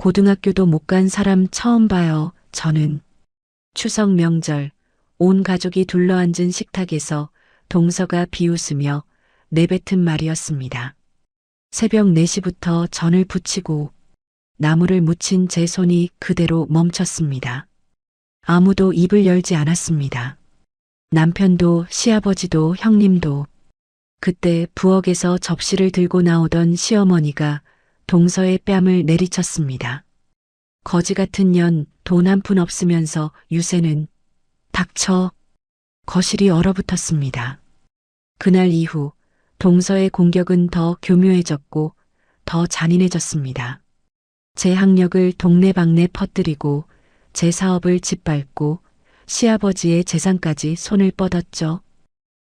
고등학교도 못 간 사람 처음 봐요, 저는. 추석 명절, 온 가족이 둘러앉은 식탁에서 동서가 비웃으며 내뱉은 말이었습니다. 새벽 4시부터 전을 부치고 나무를 묻힌 제 손이 그대로 멈췄습니다. 아무도 입을 열지 않았습니다. 남편도 시아버지도 형님도. 그때 부엌에서 접시를 들고 나오던 시어머니가 동서의 뺨을 내리쳤습니다. 거지 같은 년, 돈 한 푼 없으면서 유세는. 닥쳐. 거실이 얼어붙었습니다. 그날 이후 동서의 공격은 더 교묘해졌고 더 잔인해졌습니다. 제 학력을 동네방네 퍼뜨리고 제 사업을 짓밟고 시아버지의 재산까지 손을 뻗었죠.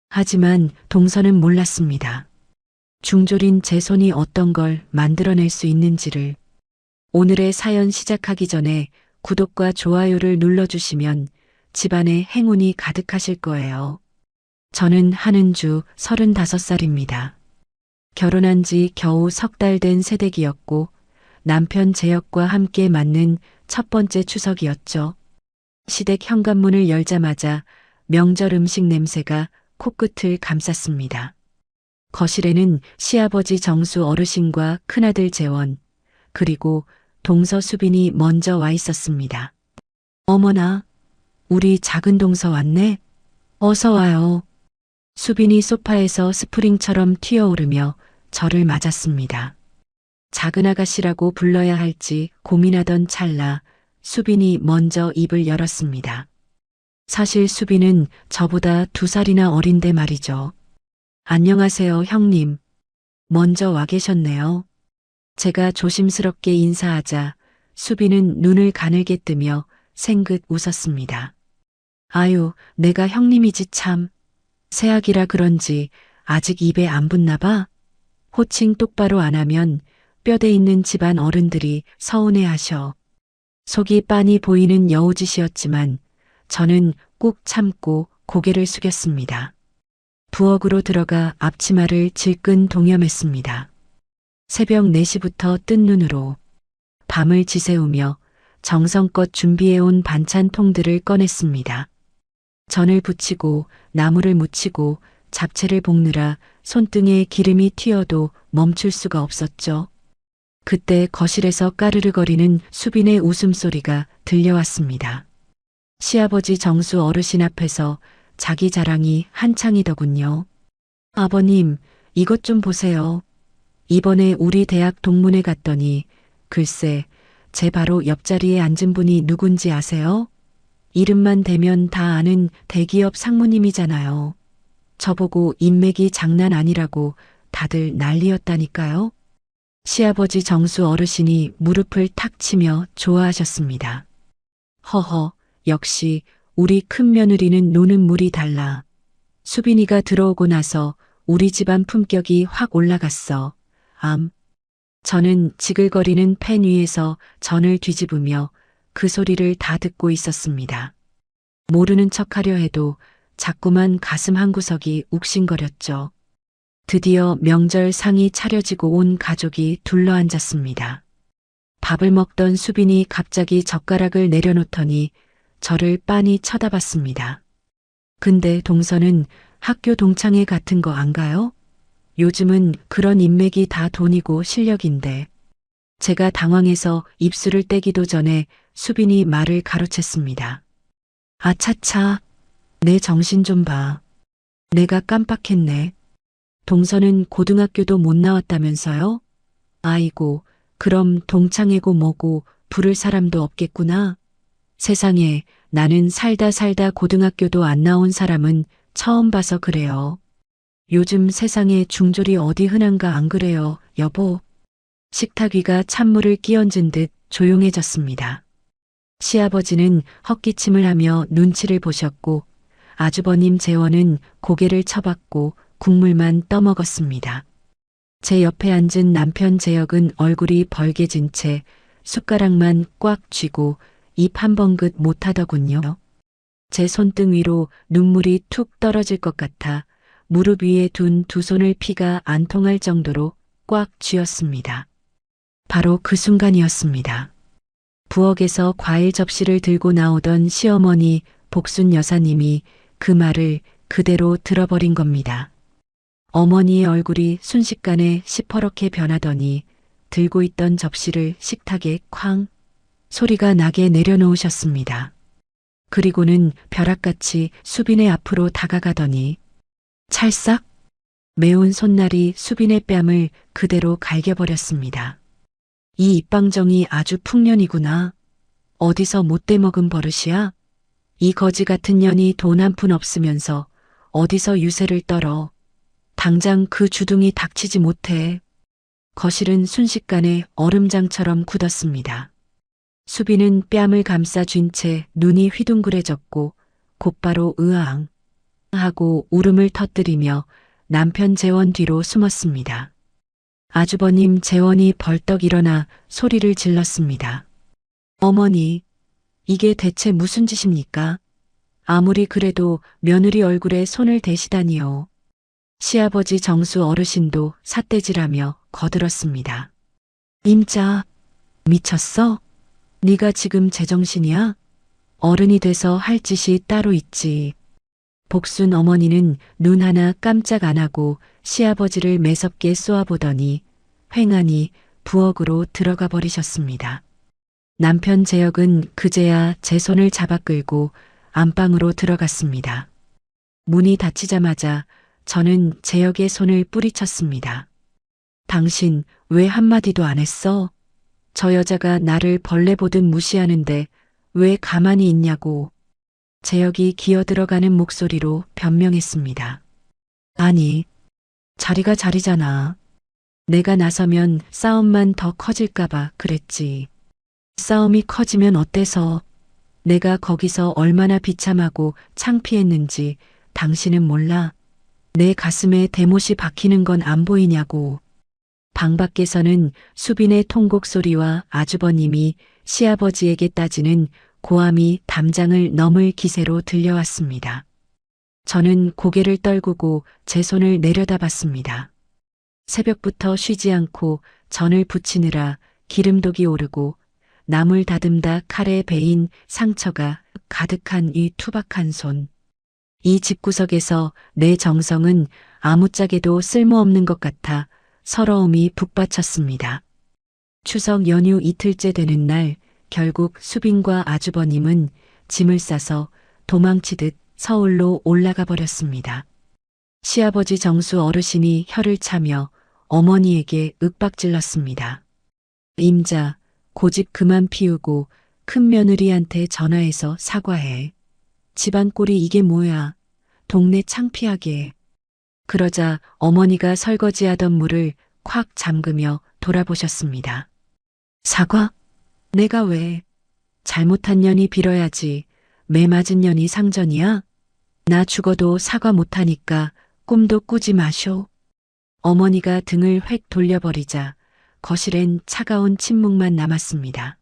하지만 동서는 몰랐습니다. 중졸인 제 손이 어떤 걸 만들어낼 수 있는지를. 오늘의 사연 시작하기 전에 구독과 좋아요를 눌러주시면 집안에 행운이 가득하실 거예요. 저는 한은주 35살입니다. 결혼한 지 겨우 3달 된 새댁이었고 남편 재혁과 함께 맞는 첫 번째 추석이었죠. 시댁 현관문을 열자마자 명절 음식 냄새가 코끝을 감쌌습니다. 거실에는 시아버지 정수 어르신과 큰아들 재원, 그리고 동서 수빈이 먼저 와 있었습니다. 어머나, 우리 작은 동서 왔네. 어서 와요. 수빈이 소파에서 스프링처럼 튀어오르며 저를 맞았습니다. 작은 아가씨라고 불러야 할지 고민하던 찰나 수빈이 먼저 입을 열었습니다. 사실 수빈은 저보다 2살이나 어린데 말이죠. 안녕하세요, 형님. 먼저 와 계셨네요. 제가 조심스럽게 인사하자 수빈은 눈을 가늘게 뜨며 생긋 웃었습니다. 아유, 내가 형님이지 참. 새아기라 그런지 아직 입에 안 붙나 봐. 호칭 똑바로 안 하면 뼈대 있는 집안 어른들이 서운해하셔. 속이 빤히 보이는 여우짓이었지만 저는 꾹 참고 고개를 숙였습니다. 부엌으로 들어가 앞치마를 질끈 동여맸습니다. 새벽 4시부터 뜬 눈으로 밤을 지새우며 정성껏 준비해온 반찬통들을 꺼냈습니다. 전을 부치고 나무를 묻히고 잡채를 볶느라 손등에 기름이 튀어도 멈출 수가 없었죠. 그때 거실에서 까르르거리는 수빈의 웃음소리가 들려왔습니다. 시아버지 정수 어르신 앞에서 자기 자랑이 한창이더군요. 아버님, 이것 좀 보세요. 이번에 우리 대학 동문회 갔더니 글쎄, 제 바로 옆자리에 앉은 분이 누군지 아세요? 이름만 대면 다 아는 대기업 상무님이잖아요. 저보고 인맥이 장난 아니라고 다들 난리였다니까요. 시아버지 정수 어르신이 무릎을 탁 치며 좋아하셨습니다. 허허, 역시 우리 큰 며느리는 노는 물이 달라. 수빈이가 들어오고 나서 우리 집안 품격이 확 올라갔어. 저는 지글거리는 팬 위에서 전을 뒤집으며 그 소리를 다 듣고 있었습니다. 모르는 척하려 해도 자꾸만 가슴 한구석이 욱신거렸죠. 드디어 명절 상이 차려지고 온 가족이 둘러앉았습니다. 밥을 먹던 수빈이 갑자기 젓가락을 내려놓더니 저를 빤히 쳐다봤습니다. 근데 동서는 학교 동창회 같은 거 안 가요? 요즘은 그런 인맥이 다 돈이고 실력인데. 제가 당황해서 입술을 떼기도 전에 수빈이 말을 가로챘습니다. 아차차, 내 정신 좀 봐. 내가 깜빡했네. 동서는 고등학교도 못 나왔다면서요? 아이고, 그럼 동창회고 뭐고 부를 사람도 없겠구나. 세상에, 나는 살다 고등학교도 안 나온 사람은 처음 봐서 그래요. 요즘 세상에 중졸이 어디 흔한가 안 그래요, 여보? 식탁 위가 찬물을 끼얹은 듯 조용해졌습니다. 시아버지는 헛기침을 하며 눈치를 보셨고 아주버님 재원은 고개를 쳐박고 국물만 떠먹었습니다. 제 옆에 앉은 남편 재혁은 얼굴이 벌개진 채 숟가락만 꽉 쥐고 입 한 번긋 못하더군요. 제 손등 위로 눈물이 툭 떨어질 것 같아 무릎 위에 둔 두 손을 피가 안 통할 정도로 꽉 쥐었습니다. 바로 그 순간이었습니다. 부엌에서 과일 접시를 들고 나오던 시어머니 복순 여사님이 그 말을 그대로 들어버린 겁니다. 어머니의 얼굴이 순식간에 시퍼렇게 변하더니 들고 있던 접시를 식탁에 쾅 소리가 나게 내려놓으셨습니다. 그리고는 벼락같이 수빈의 앞으로 다가가더니 찰싹 매운 손날이 수빈의 뺨을 그대로 갈겨버렸습니다. 이 입방정이 아주 풍년이구나. 어디서 못돼 먹은 버릇이야? 이 거지 같은 년이 돈 한 푼 없으면서 어디서 유세를 떨어. 당장 그 주둥이 닥치지 못해. 거실은 순식간에 얼음장처럼 굳었습니다. 수빈은 뺨을 감싸 쥔 채 눈이 휘둥그레졌고 곧바로 으앙 하고 울음을 터뜨리며 남편 재원 뒤로 숨었습니다. 아주버님 재원이 벌떡 일어나 소리를 질렀습니다. 어머니, 이게 대체 무슨 짓입니까? 아무리 그래도 며느리 얼굴에 손을 대시다니요. 시아버지 정수 어르신도 삿대질하며 거들었습니다. 임자, 미쳤어? 네가 지금 제정신이야? 어른이 돼서 할 짓이 따로 있지. 복순 어머니는 눈 하나 깜짝 안 하고 시아버지를 매섭게 쏘아보더니 횡하니 부엌으로 들어가 버리셨습니다. 남편 재혁은 그제야 제 손을 잡아 끌고 안방으로 들어갔습니다. 문이 닫히자마자 저는 재혁의 손을 뿌리쳤습니다. 당신 왜 한마디도 안 했어? 저 여자가 나를 벌레 보듯 무시하는데 왜 가만히 있냐고. 재혁이 기어들어가는 목소리로 변명했습니다. 아니, 자리가 자리잖아. 내가 나서면 싸움만 더 커질까봐 그랬지. 싸움이 커지면 어때서? 내가 거기서 얼마나 비참하고 창피했는지 당신은 몰라. 내 가슴에 대못이 박히는 건 안 보이냐고. 방 밖에서는 수빈의 통곡 소리와 아주버님이 시아버지에게 따지는 고함이 담장을 넘을 기세로 들려왔습니다. 저는 고개를 떨구고 제 손을 내려다봤습니다. 새벽부터 쉬지 않고 전을 부치느라 기름독이 오르고 나물 다듬다 칼에 베인 상처가 가득한 이 투박한 손. 이 집구석에서 내 정성은 아무짝에도 쓸모없는 것 같아 서러움이 북받쳤습니다. 추석 연휴 이틀째 되는 날 결국 수빈과 아주버님은 짐을 싸서 도망치듯 서울로 올라가 버렸습니다. 시아버지 정수 어르신이 혀를 차며 어머니에게 윽박질렀습니다. 임자, 고집 그만 피우고 큰 며느리한테 전화해서 사과해. 집안 꼴이 이게 뭐야. 동네 창피하게. 그러자 어머니가 설거지하던 물을 콱 잠그며 돌아보셨습니다. 사과? 내가 왜? 잘못한 년이 빌어야지. 매 맞은 년이 상전이야? 나 죽어도 사과 못하니까 꿈도 꾸지 마쇼. 어머니가 등을 획 돌려버리자 거실엔 차가운 침묵만 남았습니다.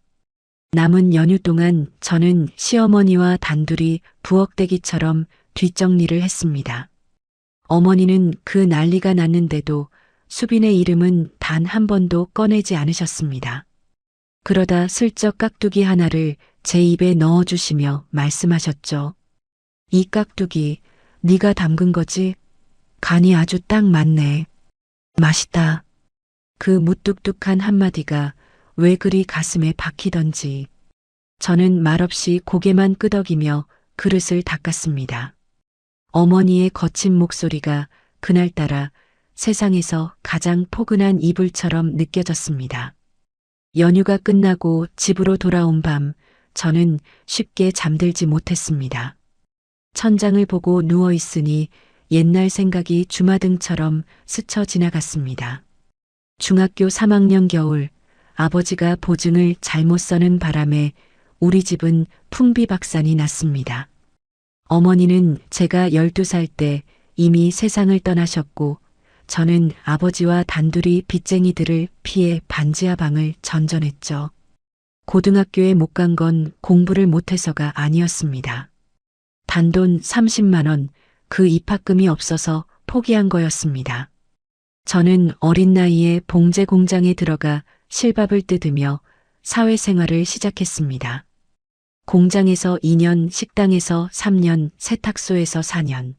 남은 연휴 동안 저는 시어머니와 단둘이 부엌대기처럼 뒷정리를 했습니다. 어머니는 그 난리가 났는데도 수빈의 이름은 단 한 번도 꺼내지 않으셨습니다. 그러다 슬쩍 깍두기 하나를 제 입에 넣어주시며 말씀하셨죠. 이 깍두기 네가 담근 거지? 간이 아주 딱 맞네. 맛있다. 그 무뚝뚝한 한마디가 왜 그리 가슴에 박히던지. 저는 말없이 고개만 끄덕이며 그릇을 닦았습니다. 어머니의 거친 목소리가 그날따라 세상에서 가장 포근한 이불처럼 느껴졌습니다. 연휴가 끝나고 집으로 돌아온 밤 저는 쉽게 잠들지 못했습니다. 천장을 보고 누워 있으니 옛날 생각이 주마등처럼 스쳐 지나갔습니다. 중학교 3학년 겨울 아버지가 보증을 잘못 서는 바람에 우리 집은 풍비박산이 났습니다. 어머니는 제가 12살 때 이미 세상을 떠나셨고 저는 아버지와 단둘이 빚쟁이들을 피해 반지하 방을 전전했죠. 고등학교에 못 간 건 공부를 못해서가 아니었습니다. 단돈 30만 원, 그 입학금이 없어서 포기한 거였습니다. 저는 어린 나이에 봉제 공장에 들어가 실밥을 뜯으며 사회생활을 시작했습니다. 공장에서 2년, 식당에서 3년, 세탁소에서 4년.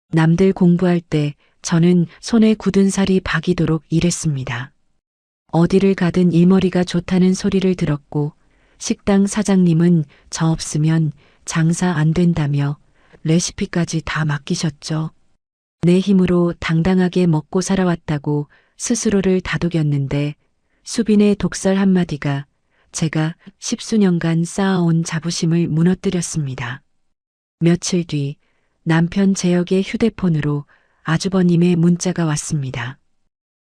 남들 공부할 때 저는 손에 굳은 살이 박이도록 일했습니다. 어디를 가든 일머리가 좋다는 소리를 들었고 식당 사장님은 저 없으면 장사 안 된다며 레시피까지 다 맡기셨죠. 내 힘으로 당당하게 먹고 살아왔다고 스스로를 다독였는데 수빈의 독설 한마디가 제가 10수년간 쌓아온 자부심을 무너뜨렸습니다. 며칠 뒤 남편 재혁의 휴대폰으로 아주버님의 문자가 왔습니다.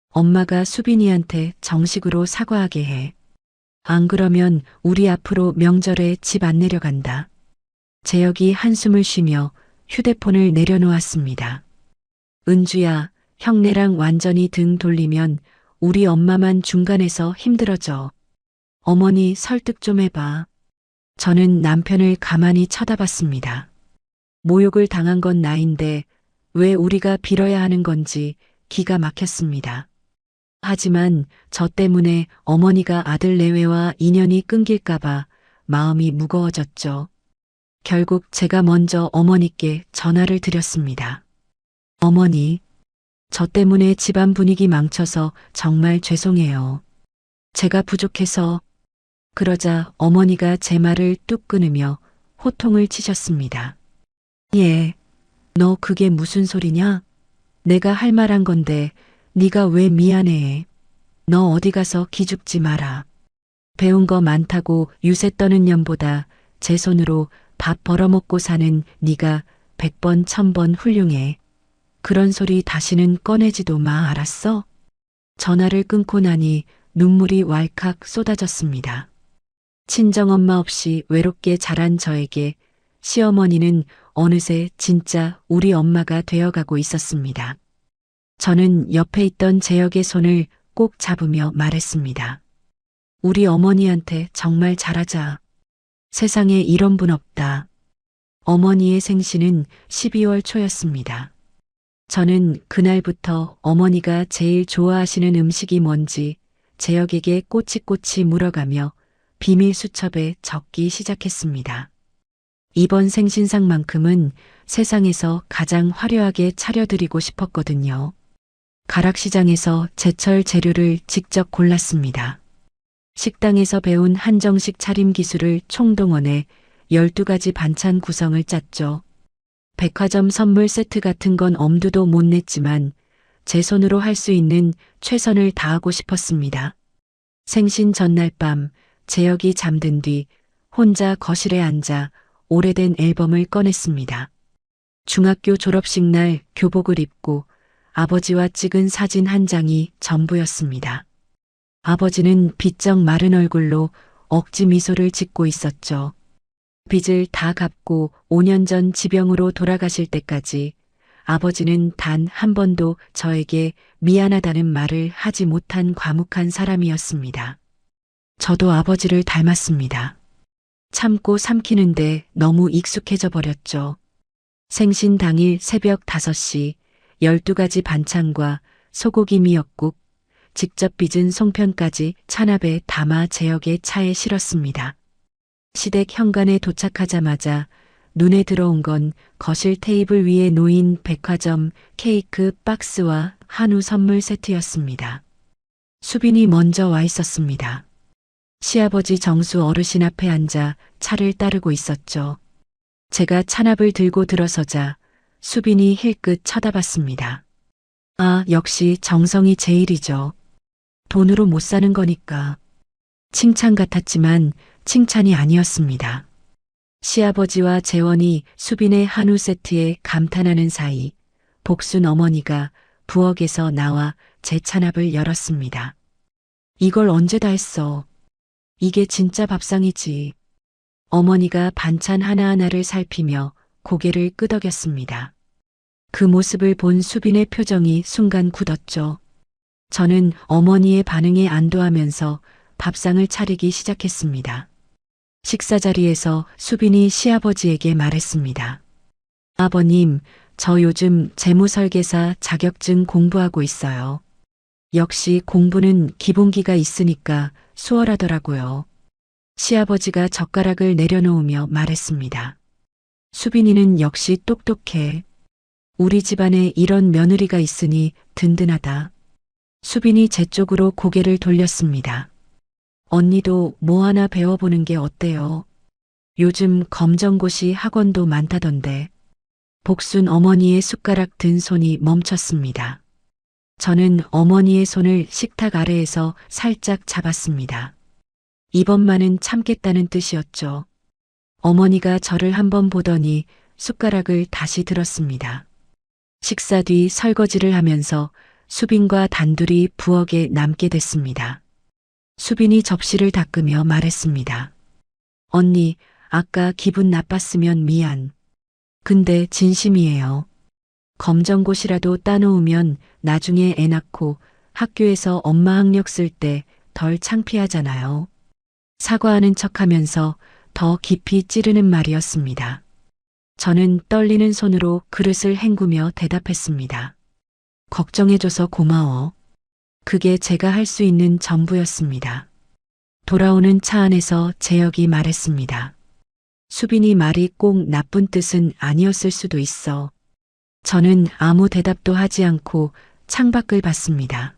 엄마가 수빈이한테 정식으로 사과하게 해. 안 그러면 우리 앞으로 명절에 집 안 내려간다. 재혁이 한숨을 쉬며 휴대폰을 내려놓았습니다. 은주야, 형네랑 완전히 등 돌리면 우리 엄마만 중간에서 힘들어져. 어머니 설득 좀 해봐. 저는 남편을 가만히 쳐다봤습니다. 모욕을 당한 건 나인데 왜 우리가 빌어야 하는 건지 기가 막혔습니다. 하지만 저 때문에 어머니가 아들 내외와 인연이 끊길까봐 마음이 무거워졌죠. 결국 제가 먼저 어머니께 전화를 드렸습니다. 어머니, 저 때문에 집안 분위기 망쳐서 정말 죄송해요. 제가 부족해서. 그러자 어머니가 제 말을 뚝 끊으며 호통을 치셨습니다. 예, 너 그게 무슨 소리냐? 내가 할 말 한 건데 네가 왜 미안해해? 너 어디 가서 기죽지 마라. 배운 거 많다고 유세 떠는 년보다 제 손으로 밥 벌어먹고 사는 네가 100번 1000번 훌륭해. 그런 소리 다시는 꺼내지도 마, 알았어? 전화를 끊고 나니 눈물이 왈칵 쏟아졌습니다. 친정엄마 없이 외롭게 자란 저에게 시어머니는 어느새 진짜 우리 엄마가 되어가고 있었습니다. 저는 옆에 있던 재혁의 손을 꼭 잡으며 말했습니다. 우리 어머니한테 정말 잘하자. 세상에 이런 분 없다. 어머니의 생신은 12월 초였습니다. 저는 그날부터 어머니가 제일 좋아하시는 음식이 뭔지 재혁에게 꼬치꼬치 물어가며 비밀 수첩에 적기 시작했습니다. 이번 생신상만큼은 세상에서 가장 화려하게 차려드리고 싶었거든요. 가락시장에서 제철 재료를 직접 골랐습니다. 식당에서 배운 한정식 차림 기술을 총동원해 12가지 반찬 구성을 짰죠. 백화점 선물 세트 같은 건 엄두도 못 냈지만 제 손으로 할 수 있는 최선을 다하고 싶었습니다. 생신 전날 밤 재혁이 잠든 뒤 혼자 거실에 앉아 오래된 앨범을 꺼냈습니다. 중학교 졸업식 날 교복을 입고 아버지와 찍은 사진 한 장이 전부였습니다. 아버지는 비쩍 마른 얼굴로 억지 미소를 짓고 있었죠. 빚을 다 갚고 5년 전 지병으로 돌아가실 때까지 아버지는 단 한 번도 저에게 미안하다는 말을 하지 못한 과묵한 사람이었습니다. 저도 아버지를 닮았습니다. 참고 삼키는데 너무 익숙해져 버렸죠. 생신 당일 새벽 5시 12가지 반찬과 소고기 미역국, 직접 빚은 송편까지 찬압에 담아 재혁의 차에 실었습니다. 시댁 현관에 도착하자마자 눈에 들어온 건 거실 테이블 위에 놓인 백화점 케이크 박스와 한우 선물 세트였습니다. 수빈이 먼저 와 있었습니다. 시아버지 정수 어르신 앞에 앉아 차를 따르고 있었죠. 제가 찬압을 들고 들어서자 수빈이 힐끗 쳐다봤습니다. 아, 역시 정성이 제일이죠. 돈으로 못 사는 거니까. 칭찬 같았지만 칭찬이 아니었습니다. 시아버지와 재원이 수빈의 한우 세트에 감탄하는 사이 복순 어머니가 부엌에서 나와 제 찬압을 열었습니다. 이걸 언제 다 했어? 이게 진짜 밥상이지. 어머니가 반찬 하나하나를 살피며 고개를 끄덕였습니다. 그 모습을 본 수빈의 표정이 순간 굳었죠. 저는 어머니의 반응에 안도하면서 밥상을 차리기 시작했습니다. 식사 자리에서 수빈이 시아버지에게 말했습니다. 아버님, 저 요즘 재무설계사 자격증 공부하고 있어요. 역시 공부는 기본기가 있으니까 수월하더라고요. 시아버지가 젓가락을 내려놓으며 말했습니다. 수빈이는 역시 똑똑해. 우리 집안에 이런 며느리가 있으니 든든하다. 수빈이 제 쪽으로 고개를 돌렸습니다. 언니도 뭐 하나 배워보는 게 어때요? 요즘 검정고시 학원도 많다던데. 복순 어머니의 숟가락 든 손이 멈췄습니다. 저는 어머니의 손을 식탁 아래에서 살짝 잡았습니다. 이번만은 참겠다는 뜻이었죠. 어머니가 저를 한번 보더니 숟가락을 다시 들었습니다. 식사 뒤 설거지를 하면서 수빈과 단둘이 부엌에 남게 됐습니다. 수빈이 접시를 닦으며 말했습니다. 언니, 아까 기분 나빴으면 미안. 근데 진심이에요. 검정고시라도 따놓으면 나중에 애 낳고 학교에서 엄마 학력 쓸 때 덜 창피하잖아요. 사과하는 척하면서 더 깊이 찌르는 말이었습니다. 저는 떨리는 손으로 그릇을 헹구며 대답했습니다. 걱정해줘서 고마워. 그게 제가 할 수 있는 전부였습니다. 돌아오는 차 안에서 재혁이 말했습니다. 수빈이 말이 꼭 나쁜 뜻은 아니었을 수도 있어. 저는 아무 대답도 하지 않고 창밖을 봤습니다.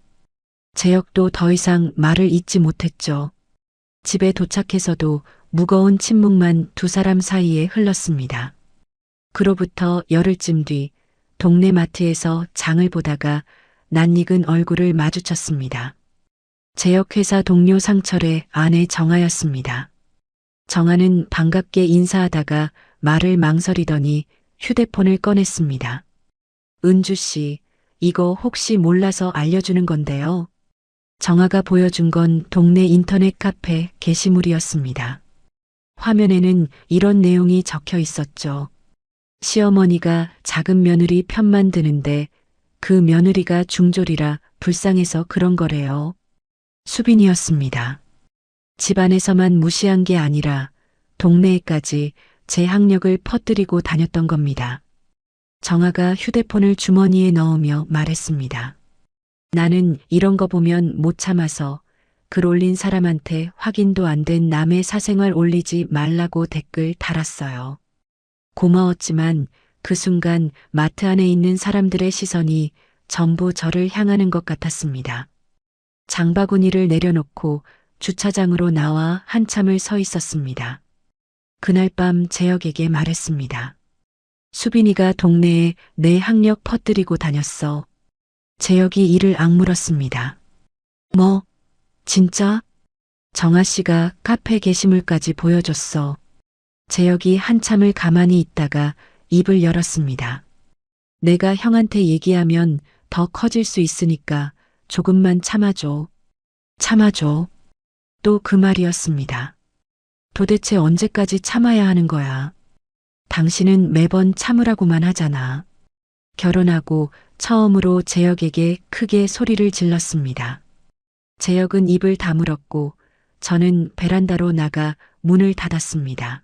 재혁도 더 이상 말을 잇지 못했죠. 집에 도착해서도 무거운 침묵만 두 사람 사이에 흘렀습니다. 그로부터 열흘쯤 뒤 동네 마트에서 장을 보다가 낯익은 얼굴을 마주쳤습니다. 재혁 회사 동료 상철의 아내 정아였습니다. 정아는 반갑게 인사하다가 말을 망설이더니 휴대폰을 꺼냈습니다. 은주 씨, 이거 혹시 몰라서 알려주는 건데요. 정아가 보여준 건 동네 인터넷 카페 게시물이었습니다. 화면에는 이런 내용이 적혀 있었죠. 시어머니가 작은 며느리 편만 드는데 그 며느리가 중졸이라 불쌍해서 그런 거래요. 수빈이었습니다. 집안에서만 무시한 게 아니라 동네에까지 제 학력을 퍼뜨리고 다녔던 겁니다. 정아가 휴대폰을 주머니에 넣으며 말했습니다. 나는 이런 거 보면 못 참아서 글 올린 사람한테 확인도 안 된 남의 사생활 올리지 말라고 댓글 달았어요. 고마웠지만 그 순간 마트 안에 있는 사람들의 시선이 전부 저를 향하는 것 같았습니다. 장바구니를 내려놓고 주차장으로 나와 한참을 서 있었습니다. 그날 밤 재혁에게 말했습니다. 수빈이가 동네에 내 학력 퍼뜨리고 다녔어. 재혁이 이를 악물었습니다. 뭐? 진짜? 정아 씨가 카페 게시물까지 보여줬어. 재혁이 한참을 가만히 있다가 입을 열었습니다. 내가 형한테 얘기하면 더 커질 수 있으니까 조금만 참아줘. 참아줘. 또 그 말이었습니다. 도대체 언제까지 참아야 하는 거야? 당신은 매번 참으라고만 하잖아. 결혼하고 처음으로 재혁에게 크게 소리를 질렀습니다. 재혁은 입을 다물었고 저는 베란다로 나가 문을 닫았습니다.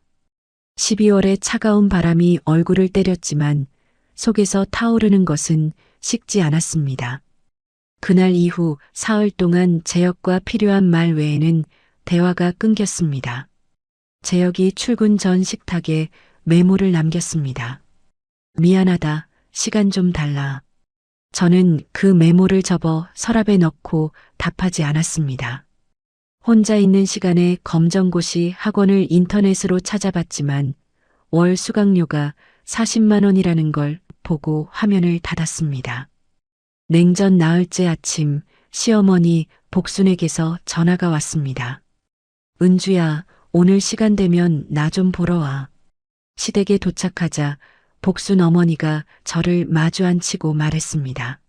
12월의 차가운 바람이 얼굴을 때렸지만 속에서 타오르는 것은 식지 않았습니다. 그날 이후 사흘 동안 재혁과 필요한 말 외에는 대화가 끊겼습니다. 재혁이 출근 전 식탁에 메모를 남겼습니다. 미안하다. 시간 좀 달라. 저는 그 메모를 접어 서랍에 넣고 답하지 않았습니다. 혼자 있는 시간에 검정고시 학원을 인터넷으로 찾아봤지만 월 수강료가 40만 원이라는 걸 보고 화면을 닫았습니다. 냉전 나흘째 아침 시어머니 복순에게서 전화가 왔습니다. 은주야, 오늘 시간 되면 나 좀 보러 와. 시댁에 도착하자 복순 어머니가 저를 마주 앉히고 말했습니다.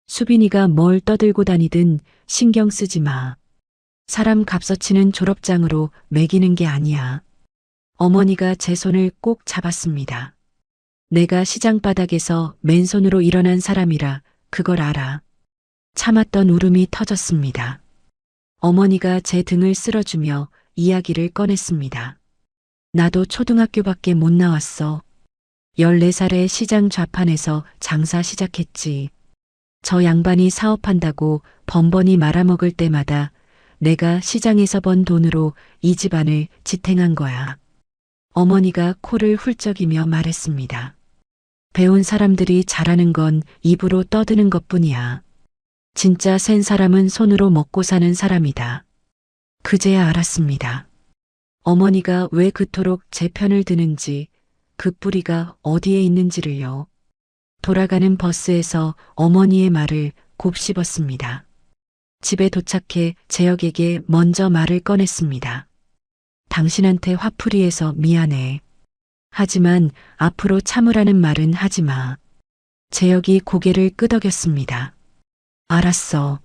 수빈이가 뭘 떠들고 다니든 신경 쓰지 마. 사람 값어치는 졸업장으로 매기는 게 아니야. 어머니가 제 손을 꼭 잡았습니다. 내가 시장 바닥에서 맨손으로 일어난 사람이라 그걸 알아. 참았던 울음이 터졌습니다. 어머니가 제 등을 쓸어주며 이야기를 꺼냈습니다. 나도 초등학교밖에 못 나왔어. 14살에 시장 좌판에서 장사 시작했지. 저 양반이 사업한다고 번번이 말아먹을 때마다 내가 시장에서 번 돈으로 이 집안을 지탱한 거야. 어머니가 코를 훌쩍이며 말했습니다. 배운 사람들이 잘하는 건 입으로 떠드는 것뿐이야. 진짜 센 사람은 손으로 먹고 사는 사람이다. 그제야 알았습니다. 어머니가 왜 그토록 제 편을 드는지, 그 뿌리가 어디에 있는지를요. 돌아가는 버스에서 어머니의 말을 곱씹었습니다. 집에 도착해 재혁에게 먼저 말을 꺼냈습니다. 당신한테 화풀이해서 미안해. 하지만 앞으로 참으라는 말은 하지 마. 재혁이 고개를 끄덕였습니다. 알았어.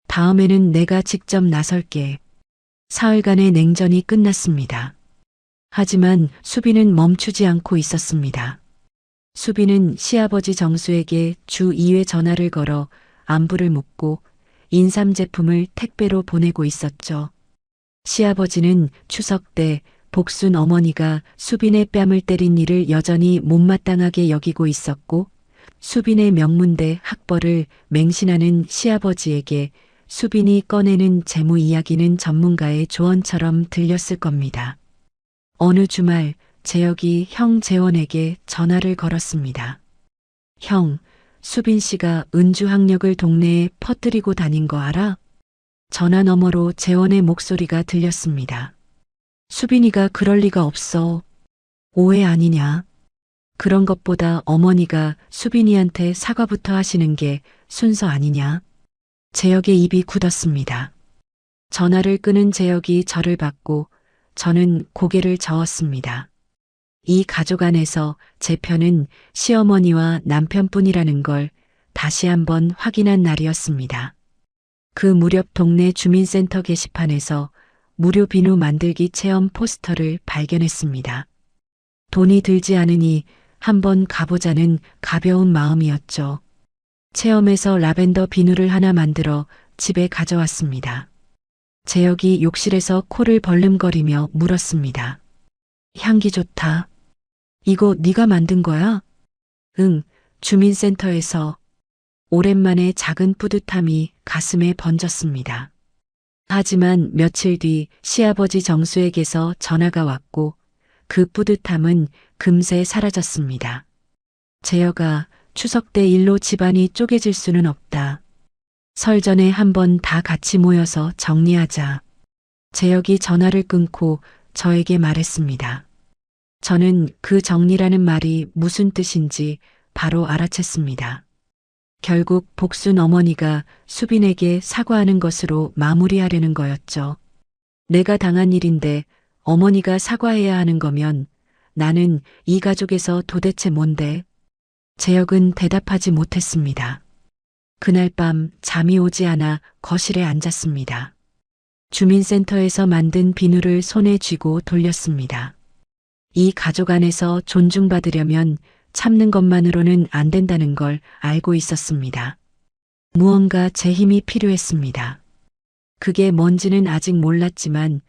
다음에는 내가 직접 나설게. 사흘간의 냉전이 끝났습니다. 하지만 수빈은 멈추지 않고 있었습니다. 수빈은 시아버지 정수에게 주 2회 전화를 걸어 안부를 묻고 인삼 제품을 택배로 보내고 있었죠. 시아버지는 추석 때 복순 어머니가 수빈의 뺨을 때린 일을 여전히 못마땅하게 여기고 있었고, 수빈의 명문대 학벌을 맹신하는 시아버지에게 수빈이 꺼내는 재무 이야기는 전문가의 조언처럼 들렸을 겁니다. 어느 주말 재혁이 형 재원에게 전화를 걸었습니다. 형, 수빈 씨가 은주학력을 동네에 퍼뜨리고 다닌 거 알아? 전화 너머로 재원의 목소리가 들렸습니다. 수빈이가 그럴 리가 없어. 오해 아니냐? 그런 것보다 어머니가 수빈이한테 사과부터 하시는 게 순서 아니냐? 재혁의 입이 굳었습니다. 전화를 끄는 재혁이 저를 봤고 저는 고개를 저었습니다. 이 가족 안에서 제 편은 시어머니와 남편뿐이라는 걸 다시 한번 확인한 날이었습니다. 그 무렵 동네 주민센터 게시판에서 무료 비누 만들기 체험 포스터를 발견했습니다. 돈이 들지 않으니 한번 가보자는 가벼운 마음이었죠. 체험에서 라벤더 비누를 하나 만들어 집에 가져왔습니다. 재혁이 욕실에서 코를 벌름거리며 물었습니다. 향기 좋다. 이거 네가 만든 거야? 응, 주민센터에서. 오랜만에 작은 뿌듯함이 가슴에 번졌습니다. 하지만 며칠 뒤 시아버지 정수에게서 전화가 왔고 그 뿌듯함은 금세 사라졌습니다. 재혁아, 추석 때 일로 집안이 쪼개질 수는 없다. 설 전에 한번 다 같이 모여서 정리하자. 재혁이 전화를 끊고 저에게 말했습니다. 저는 그 정리라는 말이 무슨 뜻인지 바로 알아챘습니다. 결국 복순 어머니가 수빈에게 사과하는 것으로 마무리하려는 거였죠. 내가 당한 일인데 어머니가 사과해야 하는 거면 나는 이 가족에서 도대체 뭔데? 재혁은 대답하지 못했습니다. 그날 밤 잠이 오지 않아 거실에 앉았습니다. 주민센터에서 만든 비누를 손에 쥐고 돌렸습니다. 이 가족 안에서 존중받으려면 참는 것만으로는 안 된다는 걸 알고 있었습니다. 무언가 제 힘이 필요했습니다. 그게 뭔지는 아직 몰랐지만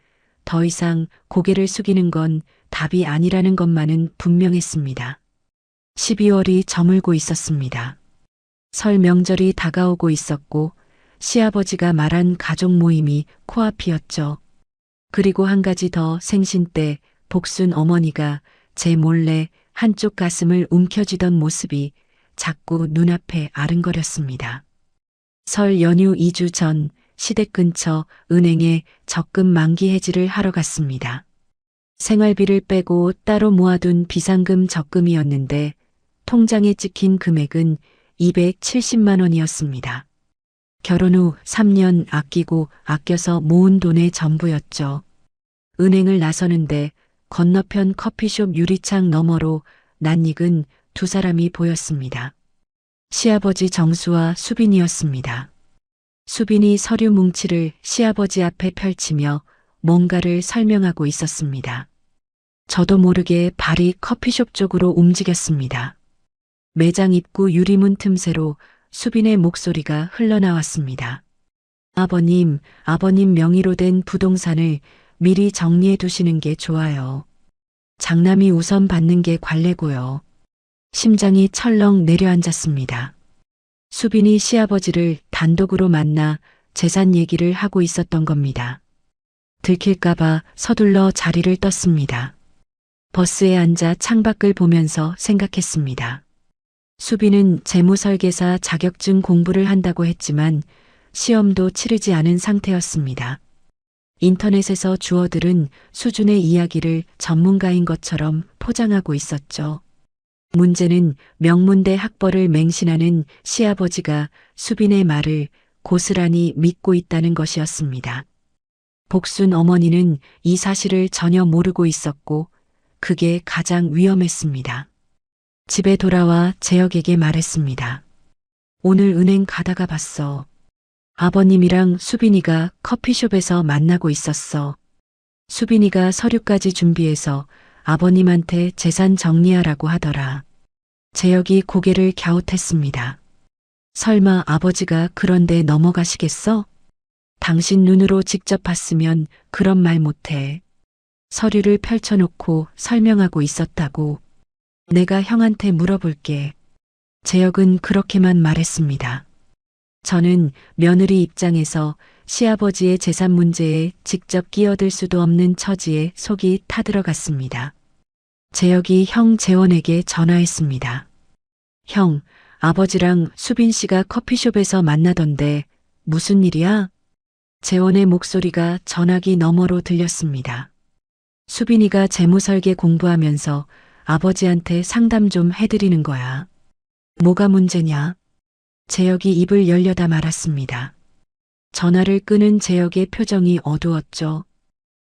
더 이상 고개를 숙이는 건 답이 아니라는 것만은 분명했습니다. 12월이 저물고 있었습니다. 설 명절이 다가오고 있었고 시아버지가 말한 가족 모임이 코앞이었죠. 그리고 한 가지 더 생신 때 복순 어머니가 제 몰래 한쪽 가슴을 움켜쥐던 모습이 자꾸 눈앞에 아른거렸습니다. 설 연휴 2주 전 시댁 근처 은행에 적금 만기 해지를 하러 갔습니다. 생활비를 빼고 따로 모아둔 비상금 적금이었는데 통장에 찍힌 금액은 270만 원이었습니다. 결혼 후 3년 아끼고 아껴서 모은 돈의 전부였죠. 은행을 나서는데 건너편 커피숍 유리창 너머로 낯익은 두 사람이 보였습니다. 시아버지 정수와 수빈이었습니다. 수빈이 서류 뭉치를 시아버지 앞에 펼치며 뭔가를 설명하고 있었습니다. 저도 모르게 발이 커피숍 쪽으로 움직였습니다. 매장 입구 유리문 틈새로 수빈의 목소리가 흘러나왔습니다. 아버님 명의로 된 부동산을 미리 정리해 두시는 게 좋아요. 장남이 우선 받는 게 관례고요. 심장이 철렁 내려앉았습니다. 수빈이 시아버지를 단독으로 만나 재산 얘기를 하고 있었던 겁니다. 들킬까봐 서둘러 자리를 떴습니다. 버스에 앉아 창밖을 보면서 생각했습니다. 수빈은 재무설계사 자격증 공부를 한다고 했지만 시험도 치르지 않은 상태였습니다. 인터넷에서 주워들은 수준의 이야기를 전문가인 것처럼 포장하고 있었죠. 문제는 명문대 학벌을 맹신하는 시아버지가 수빈의 말을 고스란히 믿고 있다는 것이었습니다. 복순 어머니는 이 사실을 전혀 모르고 있었고 그게 가장 위험했습니다. 집에 돌아와 재혁에게 말했습니다. 오늘 은행 가다가 봤어. 아버님이랑 수빈이가 커피숍에서 만나고 있었어. 수빈이가 서류까지 준비해서 아버님한테 재산 정리하라고 하더라. 재혁이 고개를 갸웃했습니다. 설마 아버지가 그런데 넘어가시겠어? 당신 눈으로 직접 봤으면 그런 말 못해. 서류를 펼쳐놓고 설명하고 있었다고. 내가 형한테 물어볼게. 재혁은 그렇게만 말했습니다. 저는 며느리 입장에서 시아버지의 재산 문제에 직접 끼어들 수도 없는 처지에 속이 타들어갔습니다. 재혁이 형 재원에게 전화했습니다. 형, 아버지랑 수빈 씨가 커피숍에서 만나던데 무슨 일이야? 재원의 목소리가 전화기 너머로 들렸습니다. 수빈이가 재무설계 공부하면서 아버지한테 상담 좀 해드리는 거야. 뭐가 문제냐? 재혁이 입을 열려다 말았습니다. 전화를 끊은 재혁의 표정이 어두웠죠.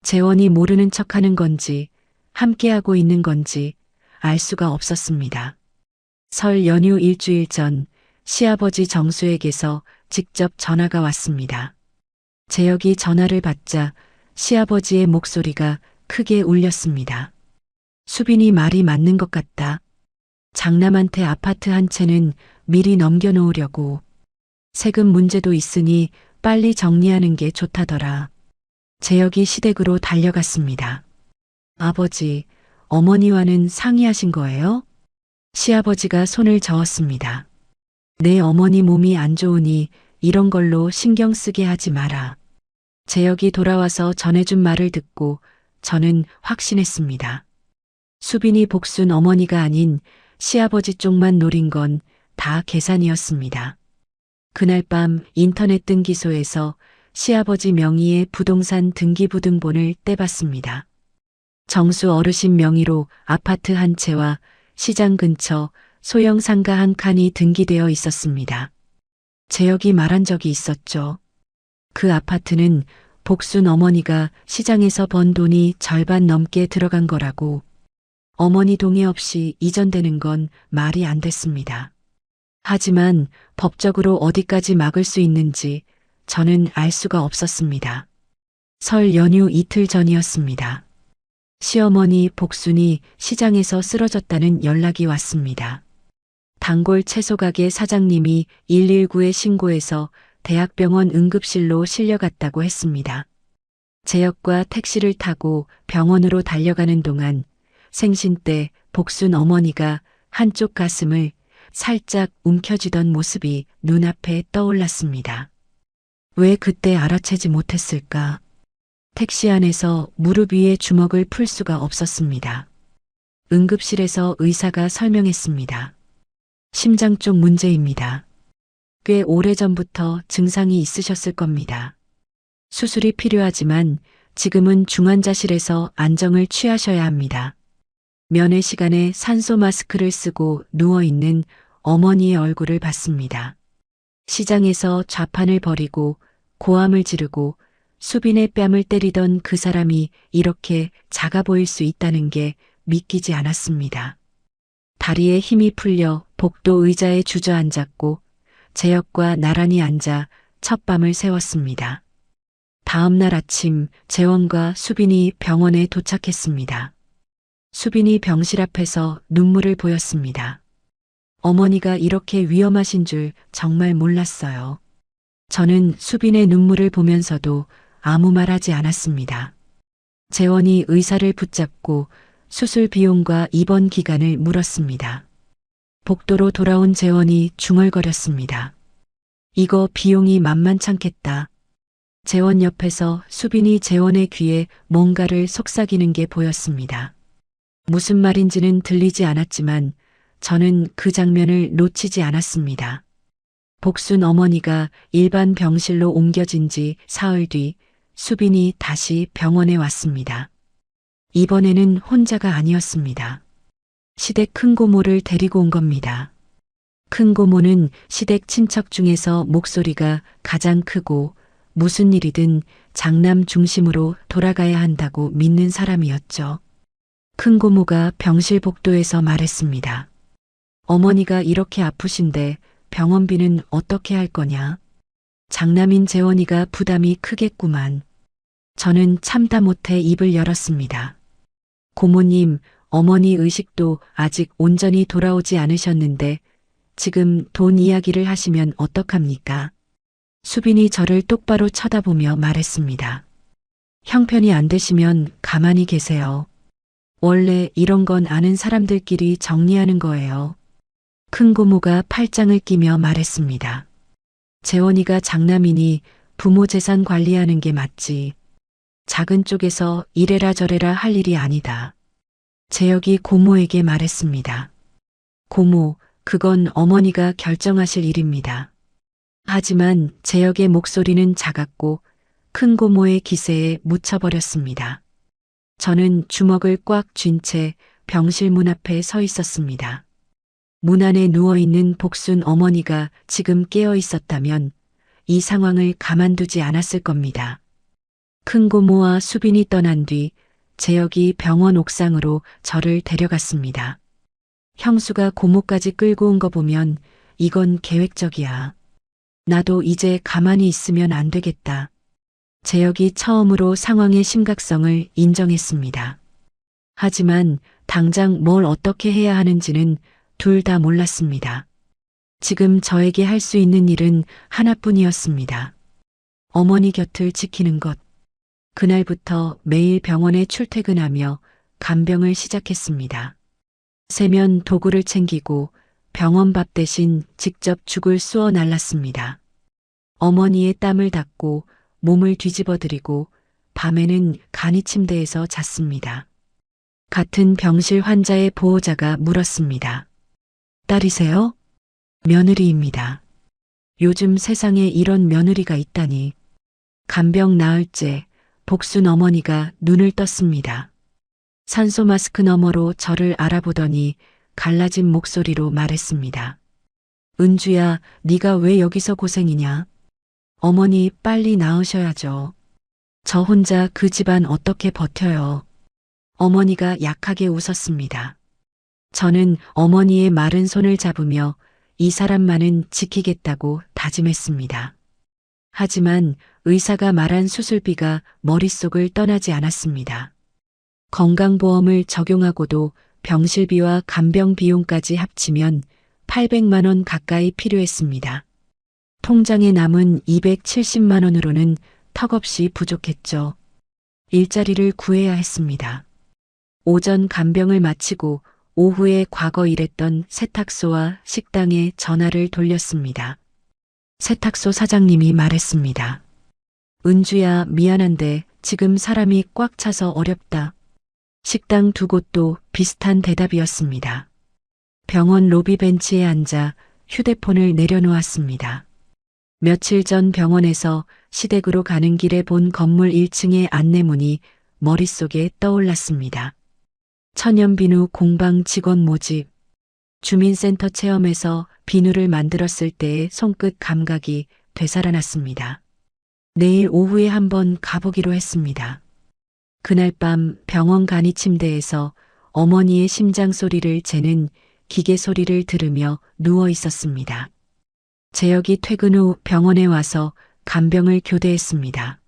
재원이 모르는 척하는 건지 함께하고 있는 건지 알 수가 없었습니다. 설 연휴 일주일 전 시아버지 정수에게서 직접 전화가 왔습니다. 재혁이 전화를 받자 시아버지의 목소리가 크게 울렸습니다. 수빈이 말이 맞는 것 같다. 장남한테 아파트 한 채는 미리 넘겨놓으려고. 세금 문제도 있으니 빨리 정리하는 게 좋다더라. 재혁이 시댁으로 달려갔습니다. 아버지, 어머니와는 상의하신 거예요? 시아버지가 손을 저었습니다. 내 어머니 몸이 안 좋으니 이런 걸로 신경 쓰게 하지 마라. 재혁이 돌아와서 전해준 말을 듣고 저는 확신했습니다. 수빈이 복순 어머니가 아닌 시아버지 쪽만 노린 건 다 계산이었습니다. 그날 밤 인터넷 등기소에서 시아버지 명의의 부동산 등기부등본을 떼봤습니다. 정수 어르신 명의로 아파트 한 채와 시장 근처 소형 상가 한 칸이 등기되어 있었습니다. 재혁이 말한 적이 있었죠. 그 아파트는 복순 어머니가 시장에서 번 돈이 절반 넘게 들어간 거라고. 어머니 동의 없이 이전되는 건 말이 안 됐습니다. 하지만 법적으로 어디까지 막을 수 있는지 저는 알 수가 없었습니다. 설 연휴 이틀 전이었습니다. 시어머니 복순이 시장에서 쓰러졌다는 연락이 왔습니다. 단골 채소가게 사장님이 119에 신고해서 대학병원 응급실로 실려갔다고 했습니다. 재혁과 택시를 타고 병원으로 달려가는 동안 생신 때 복순 어머니가 한쪽 가슴을 살짝 움켜쥐던 모습이 눈앞에 떠올랐습니다. 왜 그때 알아채지 못했을까? 택시 안에서 무릎 위에 주먹을 풀 수가 없었습니다. 응급실에서 의사가 설명했습니다. 심장 쪽 문제입니다. 꽤 오래전부터 증상이 있으셨을 겁니다. 수술이 필요하지만 지금은 중환자실에서 안정을 취하셔야 합니다. 면회 시간에 산소 마스크를 쓰고 누워있는 어머니의 얼굴을 봤습니다. 시장에서 좌판을 벌이고 고함을 지르고 수빈의 뺨을 때리던 그 사람이 이렇게 작아 보일 수 있다는 게 믿기지 않았습니다. 다리에 힘이 풀려 복도 의자에 주저앉았고 재혁과 나란히 앉아 첫밤을 새웠습니다. 다음 날 아침 재원과 수빈이 병원에 도착했습니다. 수빈이 병실 앞에서 눈물을 보였습니다. 어머니가 이렇게 위험하신 줄 정말 몰랐어요. 저는 수빈의 눈물을 보면서도 아무 말 하지 않았습니다. 재원이 의사를 붙잡고 수술 비용과 입원 기간을 물었습니다. 복도로 돌아온 재원이 중얼거렸습니다. 이거 비용이 만만찮겠다. 재원 옆에서 수빈이 재원의 귀에 뭔가를 속삭이는 게 보였습니다. 무슨 말인지는 들리지 않았지만 저는 그 장면을 놓치지 않았습니다. 복순 어머니가 일반 병실로 옮겨진 지 사흘 뒤 수빈이 다시 병원에 왔습니다. 이번에는 혼자가 아니었습니다. 시댁 큰고모를 데리고 온 겁니다. 큰고모는 시댁 친척 중에서 목소리가 가장 크고 무슨 일이든 장남 중심으로 돌아가야 한다고 믿는 사람이었죠. 큰고모가 병실 복도에서 말했습니다. 어머니가 이렇게 아프신데 병원비는 어떻게 할 거냐? 장남인 재원이가 부담이 크겠구만. 저는 참다 못해 입을 열었습니다. 고모님, 어머니 의식도 아직 온전히 돌아오지 않으셨는데 지금 돈 이야기를 하시면 어떡합니까? 수빈이 저를 똑바로 쳐다보며 말했습니다. 형편이 안 되시면 가만히 계세요. 원래 이런 건 아는 사람들끼리 정리하는 거예요. 큰고모가 팔짱을 끼며 말했습니다. 재원이가 장남이니 부모 재산 관리하는 게 맞지. 작은 쪽에서 이래라 저래라 할 일이 아니다. 재혁이 고모에게 말했습니다. 고모, 그건 어머니가 결정하실 일입니다. 하지만 재혁의 목소리는 작았고 큰고모의 기세에 묻혀버렸습니다. 저는 주먹을 꽉 쥔 채 병실 문 앞에 서 있었습니다. 문 안에 누워있는 복순 어머니가 지금 깨어 있었다면 이 상황을 가만두지 않았을 겁니다. 큰고모와 수빈이 떠난 뒤 재혁이 병원 옥상으로 저를 데려갔습니다. 형수가 고모까지 끌고 온 거 보면 이건 계획적이야. 나도 이제 가만히 있으면 안 되겠다. 재혁이 처음으로 상황의 심각성을 인정했습니다. 하지만 당장 뭘 어떻게 해야 하는지는 둘 다 몰랐습니다. 지금 저에게 할 수 있는 일은 하나뿐이었습니다. 어머니 곁을 지키는 것. 그날부터 매일 병원에 출퇴근하며 간병을 시작했습니다. 세면 도구를 챙기고 병원 밥 대신 직접 죽을 쑤어 날랐습니다. 어머니의 땀을 닦고 몸을 뒤집어드리고 밤에는 간이 침대에서 잤습니다. 같은 병실 환자의 보호자가 물었습니다. 딸이세요? 며느리입니다. 요즘 세상에 이런 며느리가 있다니. 간병 나흘째 복순 어머니가 눈을 떴습니다. 산소 마스크 너머로 저를 알아보더니 갈라진 목소리로 말했습니다. 은주야, 네가 왜 여기서 고생이냐? 어머니 빨리 나으셔야죠. 저 혼자 그 집안 어떻게 버텨요? 어머니가 약하게 웃었습니다. 저는 어머니의 마른 손을 잡으며 이 사람만은 지키겠다고 다짐했습니다. 하지만 의사가 말한 수술비가 머릿속을 떠나지 않았습니다. 건강보험을 적용하고도 병실비와 간병 비용까지 합치면 800만 원 가까이 필요했습니다. 통장에 남은 270만 원으로는 턱없이 부족했죠. 일자리를 구해야 했습니다. 오전 간병을 마치고 오후에 과거 일했던 세탁소와 식당에 전화를 돌렸습니다. 세탁소 사장님이 말했습니다. 은주야, 미안한데 지금 사람이 꽉 차서 어렵다. 식당 두 곳도 비슷한 대답이었습니다. 병원 로비 벤치에 앉아 휴대폰을 내려놓았습니다. 며칠 전 병원에서 시댁으로 가는 길에 본 건물 1층의 안내문이 머릿속에 떠올랐습니다. 천연비누 공방 직원 모집. 주민센터 체험에서 비누를 만들었을 때의 손끝 감각이 되살아났습니다. 내일 오후에 한번 가보기로 했습니다. 그날 밤 병원 간이 침대에서 어머니의 심장 소리를 재는 기계 소리를 들으며 누워 있었습니다. 재혁이 퇴근 후 병원에 와서 간병을 교대했습니다.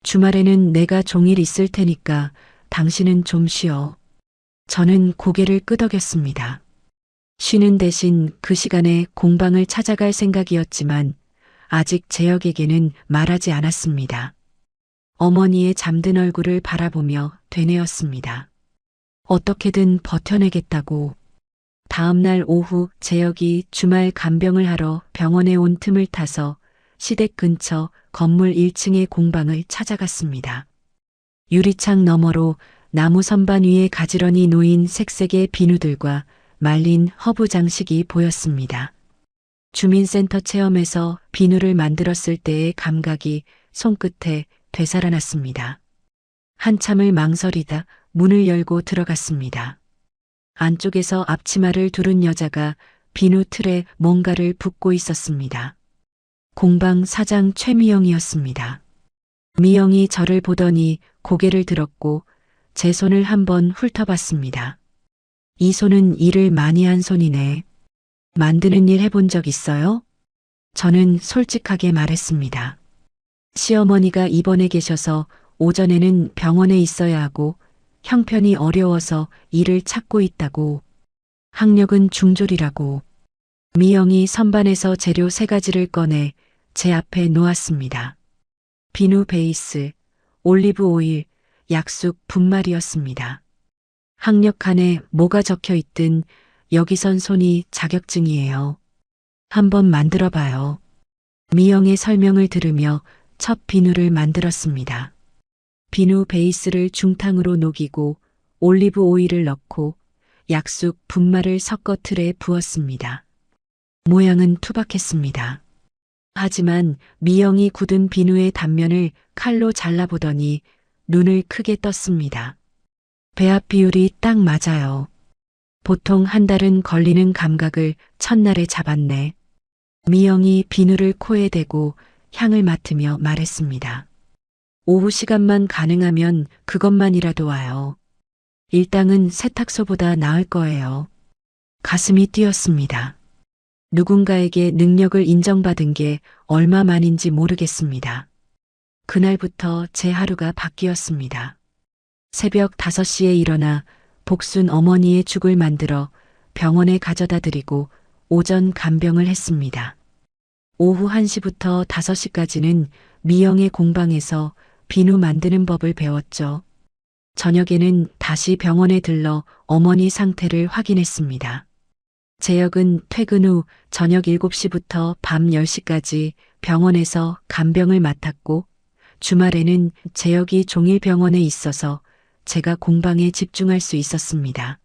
주말에는 내가 종일 있을 테니까 당신은 좀 쉬어. 저는 고개를 끄덕였습니다. 쉬는 대신 그 시간에 공방을 찾아갈 생각이었지만 아직 재혁에게는 말하지 않았습니다. 어머니의 잠든 얼굴을 바라보며 되뇌었습니다. 어떻게든 버텨내겠다고. 다음 날 오후 재혁이 주말 간병을 하러 병원에 온 틈을 타서 시댁 근처 건물 1층의 공방을 찾아갔습니다. 유리창 너머로 나무 선반 위에 가지런히 놓인 색색의 비누들과 말린 허브 장식이 보였습니다. 주민센터 체험에서 비누를 만들었을 때의 감각이 손끝에 되살아났습니다. 한참을 망설이다 문을 열고 들어갔습니다. 안쪽에서 앞치마를 두른 여자가 비누 틀에 뭔가를 붓고 있었습니다. 공방 사장 최미영이었습니다. 미영이 저를 보더니 고개를 들었고 제 손을 한번 훑어봤습니다. 이 손은 일을 많이 한 손이네. 만드는 일 해본 적 있어요? 저는 솔직하게 말했습니다. 시어머니가 입원해 계셔서 오전에는 병원에 있어야 하고 형편이 어려워서 일을 찾고 있다고. 학력은 중졸이라고. 미영이 선반에서 재료 3가지를 꺼내 제 앞에 놓았습니다. 비누 베이스, 올리브 오일, 약숙 분말이었습니다. 학력 칸에 뭐가 적혀 있든 여기선 손이 자격증이에요. 한번 만들어 봐요. 미영의 설명을 들으며 첫 비누를 만들었습니다. 비누 베이스를 중탕으로 녹이고 올리브 오일을 넣고 약숙 분말을 섞어 틀에 부었습니다. 모양은 투박했습니다. 하지만 미영이 굳은 비누의 단면을 칼로 잘라보더니 눈을 크게 떴습니다. 배합 비율이 딱 맞아요. 보통 한 달은 걸리는 감각을 첫날에 잡았네. 미영이 비누를 코에 대고 향을 맡으며 말했습니다. 오후 시간만 가능하면 그것만이라도 와요. 일당은 세탁소보다 나을 거예요. 가슴이 뛰었습니다. 누군가에게 능력을 인정받은 게 얼마만인지 모르겠습니다. 그날부터 제 하루가 바뀌었습니다. 새벽 5시에 일어나 복순 어머니의 죽을 만들어 병원에 가져다 드리고 오전 간병을 했습니다. 오후 1시부터 5시까지는 미영의 공방에서 비누 만드는 법을 배웠죠. 저녁에는 다시 병원에 들러 어머니 상태를 확인했습니다. 제 역은 퇴근 후 저녁 7시부터 밤 10시까지 병원에서 간병을 맡았고 주말에는 제 역이 종일 병원에 있어서 제가 공방에 집중할 수 있었습니다.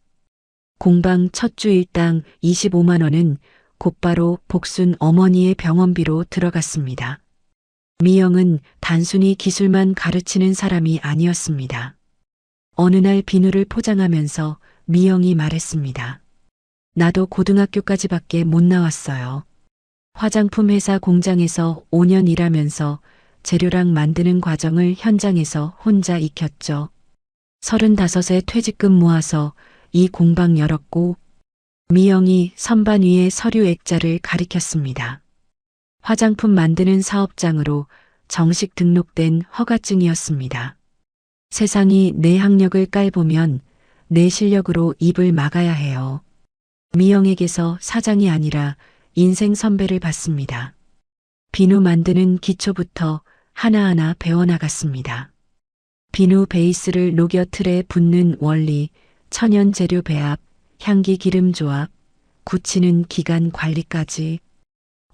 공방 첫 주 일당 25만 원은 곧바로 복순 어머니의 병원비로 들어갔습니다. 미영은 단순히 기술만 가르치는 사람이 아니었습니다. 어느 날 비누를 포장하면서 미영이 말했습니다. 나도 고등학교까지밖에 못 나왔어요. 화장품 회사 공장에서 5년 일하면서 재료랑 만드는 과정을 현장에서 혼자 익혔죠. 35에 퇴직금 모아서 이 공방 열었고 미영이 선반 위에 서류 액자를 가리켰습니다. 화장품 만드는 사업장으로 정식 등록된 허가증이었습니다. 세상이 내 학력을 깔보면 내 실력으로 입을 막아야 해요. 미영에게서 사장이 아니라 인생 선배를 받습니다. 비누 만드는 기초부터 하나하나 배워나갔습니다. 비누 베이스를 녹여 틀에 붓는 원리, 천연 재료 배합, 향기 기름 조합, 굳히는 기간 관리까지.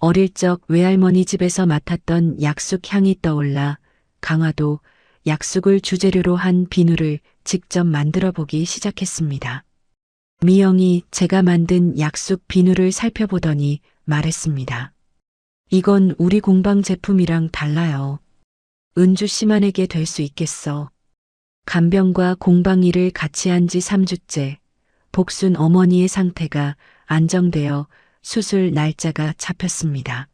어릴 적 외할머니 집에서 맡았던 약숙 향이 떠올라 강화도 약숙을 주재료로 한 비누를 직접 만들어 보기 시작했습니다. 미영이 제가 만든 약숙 비누를 살펴보더니 말했습니다. 이건 우리 공방 제품이랑 달라요. 은주 씨만에게 될 수 있겠어. 간병과 공방 일을 같이 한 지 3주째, 복순 어머니의 상태가 안정되어 수술 날짜가 잡혔습니다.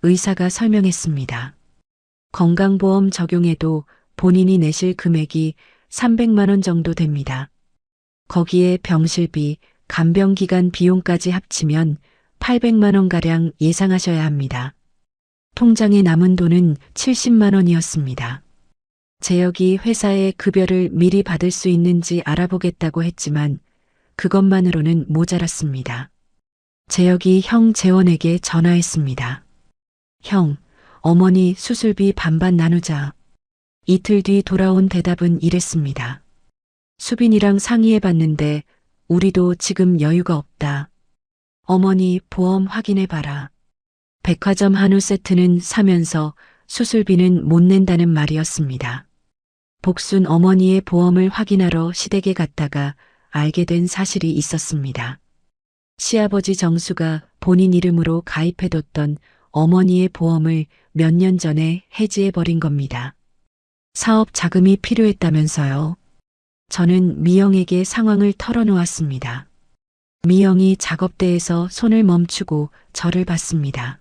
의사가 설명했습니다. 건강보험 적용해도 본인이 내실 금액이 300만 원 정도 됩니다. 거기에 병실비, 간병기간 비용까지 합치면 800만 원가량 예상하셔야 합니다. 통장에 남은 돈은 70만 원이었습니다. 재혁이 회사의 급여를 미리 받을 수 있는지 알아보겠다고 했지만 그것만으로는 모자랐습니다. 재혁이 형 재원에게 전화했습니다. 형, 어머니 수술비 반반 나누자. 이틀 뒤 돌아온 대답은 이랬습니다. 수빈이랑 상의해봤는데 우리도 지금 여유가 없다. 어머니 보험 확인해봐라. 백화점 한우 세트는 사면서 수술비는 못 낸다는 말이었습니다. 복순 어머니의 보험을 확인하러 시댁에 갔다가 알게 된 사실이 있었습니다. 시아버지 정수가 본인 이름으로 가입해뒀던 어머니의 보험을 몇 년 전에 해지해버린 겁니다. 사업 자금이 필요했다면서요. 저는 미영에게 상황을 털어놓았습니다. 미영이 작업대에서 손을 멈추고 저를 봤습니다.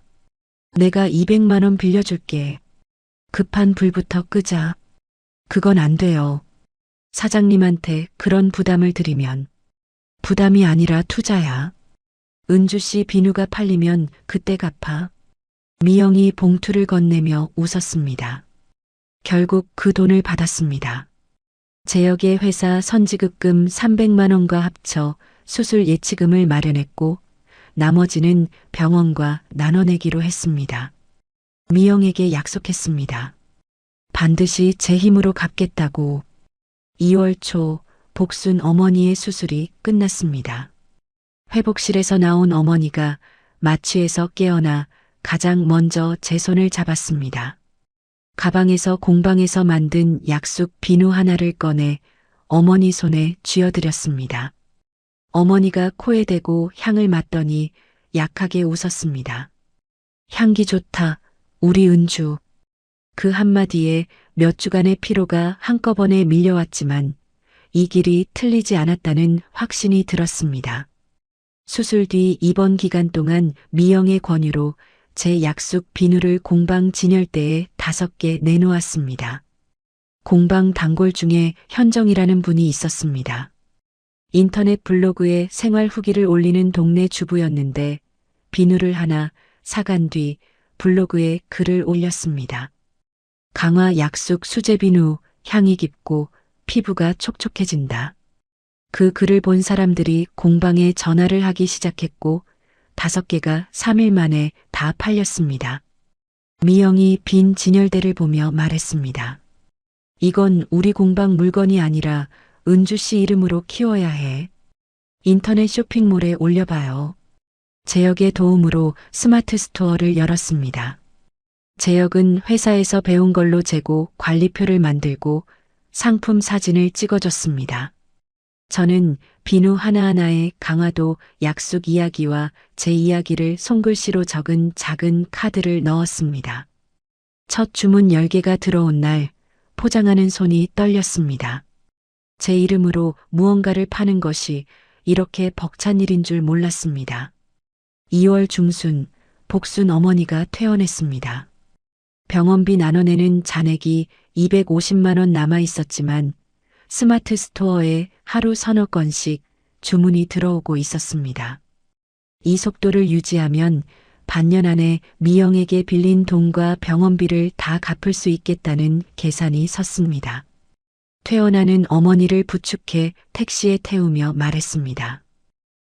내가 200만 원 빌려줄게. 급한 불부터 끄자. 그건 안 돼요. 사장님한테 그런 부담을 드리면. 부담이 아니라 투자야. 은주 씨 비누가 팔리면 그때 갚아. 미영이 봉투를 건네며 웃었습니다. 결국 그 돈을 받았습니다. 제역의 회사 선지급금 300만 원과 합쳐 수술 예치금을 마련했고 나머지는 병원과 나눠내기로 했습니다. 미영에게 약속했습니다. 반드시 제 힘으로 갚겠다고. 2월 초 복순 어머니의 수술이 끝났습니다. 회복실에서 나온 어머니가 마취에서 깨어나 가장 먼저 제 손을 잡았습니다. 가방에서 공방에서 만든 약숙 비누 하나를 꺼내 어머니 손에 쥐어드렸습니다. 어머니가 코에 대고 향을 맡더니 약하게 웃었습니다. 향기 좋다, 우리 은주. 그 한마디에 몇 주간의 피로가 한꺼번에 밀려왔지만 이 길이 틀리지 않았다는 확신이 들었습니다. 수술 뒤 입원 기간 동안 미영의 권유로 제 약숙 비누를 공방 진열대에 5개 내놓았습니다. 공방 단골 중에 현정이라는 분이 있었습니다. 인터넷 블로그에 생활 후기를 올리는 동네 주부였는데 비누를 하나 사간 뒤 블로그에 글을 올렸습니다. 강화 약숙 수제 비누, 향이 깊고 피부가 촉촉해진다. 그 글을 본 사람들이 공방에 전화를 하기 시작했고 5개가 3일 만에 다 팔렸습니다. 미영이 빈 진열대를 보며 말했습니다. 이건 우리 공방 물건이 아니라 은주 씨 이름으로 키워야 해. 인터넷 쇼핑몰에 올려봐요. 제역의 도움으로 스마트 스토어를 열었습니다. 제역은 회사에서 배운 걸로 재고 관리표를 만들고 상품 사진을 찍어줬습니다. 저는 비누 하나하나에 강화도 약숙 이야기와 제 이야기를 손글씨로 적은 작은 카드를 넣었습니다. 첫 주문 10개가 들어온 날 포장하는 손이 떨렸습니다. 제 이름으로 무언가를 파는 것이 이렇게 벅찬 일인 줄 몰랐습니다. 2월 중순 복순 어머니가 퇴원했습니다. 병원비 나눠내는 잔액이 250만 원 남아 있었지만 스마트 스토어에 하루 서너 건씩 주문이 들어오고 있었습니다. 이 속도를 유지하면 반년 안에 미영에게 빌린 돈과 병원비를 다 갚을 수 있겠다는 계산이 섰습니다. 퇴원하는 어머니를 부축해 택시에 태우며 말했습니다.